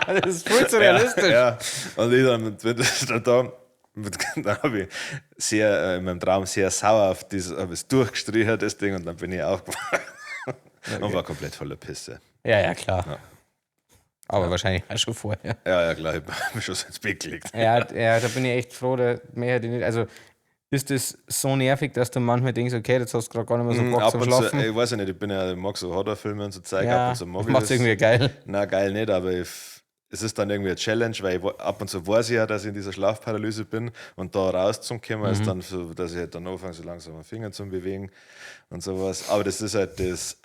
Das ist voll zu realistisch. Ja. Und ich dann habe ich in meinem Traum sehr sauer auf dieses, habe es durchgestrichen, das Ding, und dann bin ich aufgewacht und war komplett voller Pisse. Ja, klar. Aber wahrscheinlich auch schon vorher. Ja, klar, ich habe mich schon so ins Bett gelegt. Ja, da bin ich echt froh, mehr hätte ich nicht. Also ist das so nervig, dass du manchmal denkst, okay, jetzt hast du gerade gar nicht mehr so Bock Ab zum und zu, Schlafen. ich weiß ja nicht, ich mag so Horrorfilme und so Zeug, ab Ja, und zu mag ich macht's das. irgendwie geil. Nein, geil nicht, aber es ist dann irgendwie eine Challenge, weil ab und zu weiß ich ja, dass ich in dieser Schlafparalyse bin und da rauszukommen ist dann so, dass ich halt dann anfange, so langsam den Finger zu bewegen und sowas. Aber das ist halt das,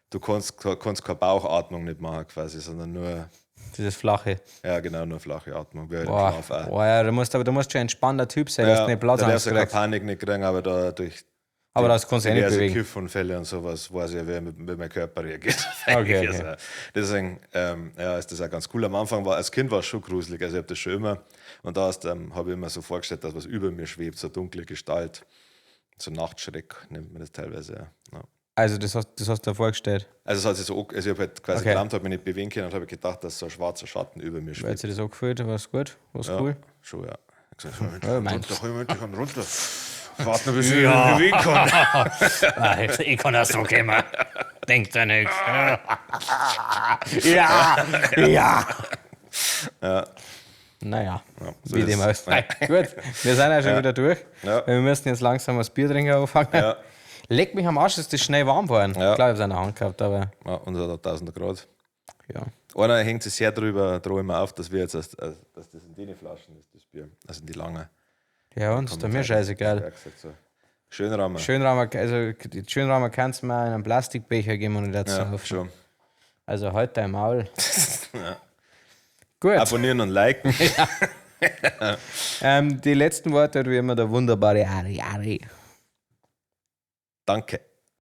du kannst keine Bauchatmung nicht machen quasi, sondern nur, Dieses flache. ja genau, nur flache Atmung, wie halt im Boah, Schlaf auch. boah, ja, du musst schon ein entspannter Typ sein, dass du nicht da darfst Platzangst du keine kriegst. Panik nicht kriegen, aber da durch Aber das kannst du ja nicht diverse bewegen. Kiffunfälle und sowas weiß ich ja, wie mein Körper reagiert. Okay. Also, deswegen ist das auch ganz cool. Am Anfang als Kind war es schon gruselig, also ich habe das schon immer, und da habe ich immer so vorgestellt, dass was über mir schwebt, so eine dunkle Gestalt, so Nachtschreck nennt man das teilweise. Ja. Also das hast du dir vorgestellt. Also, es hat sich so, also ich habe halt quasi Okay. geträumt, habe mich nicht bewegen können und habe gedacht, dass so ein schwarzer Schatten über mir Weil schwebt. sich das auch gefühlt, war es gut, war es Ja, cool. schon, ja. Ich habe gesagt, Ja, mein- komm runter. Warte noch, bis ich bewegen kann. Ich kann das so kommen. Denkt ja nichts. Ja. Naja, so wie ist dem es. auch sei. Gut, wir sind ja schon wieder durch. Ja. Wir müssen jetzt langsam das Bier trinken anfangen. Ja. Leck mich am Arsch, ist das schnell warm geworden. Ja. Klar, ich habe es in der Hand gehabt, aber Ja, und es hat 1000 Grad. ja. Einer hängt sich sehr drüber immer auf, dass wir jetzt dass das in die Flaschen ist, das Bier. Also in die lange. Ja, und ist mir scheißegal. So. Schönrahmen. Schönrahmen kannst du mir in einen Plastikbecher geben und nicht dazu Ja, auf. schon. Also halt dein Maul. Gut. Abonnieren und liken. Die letzten Worte hat wie immer der wunderbare Ari. Danke.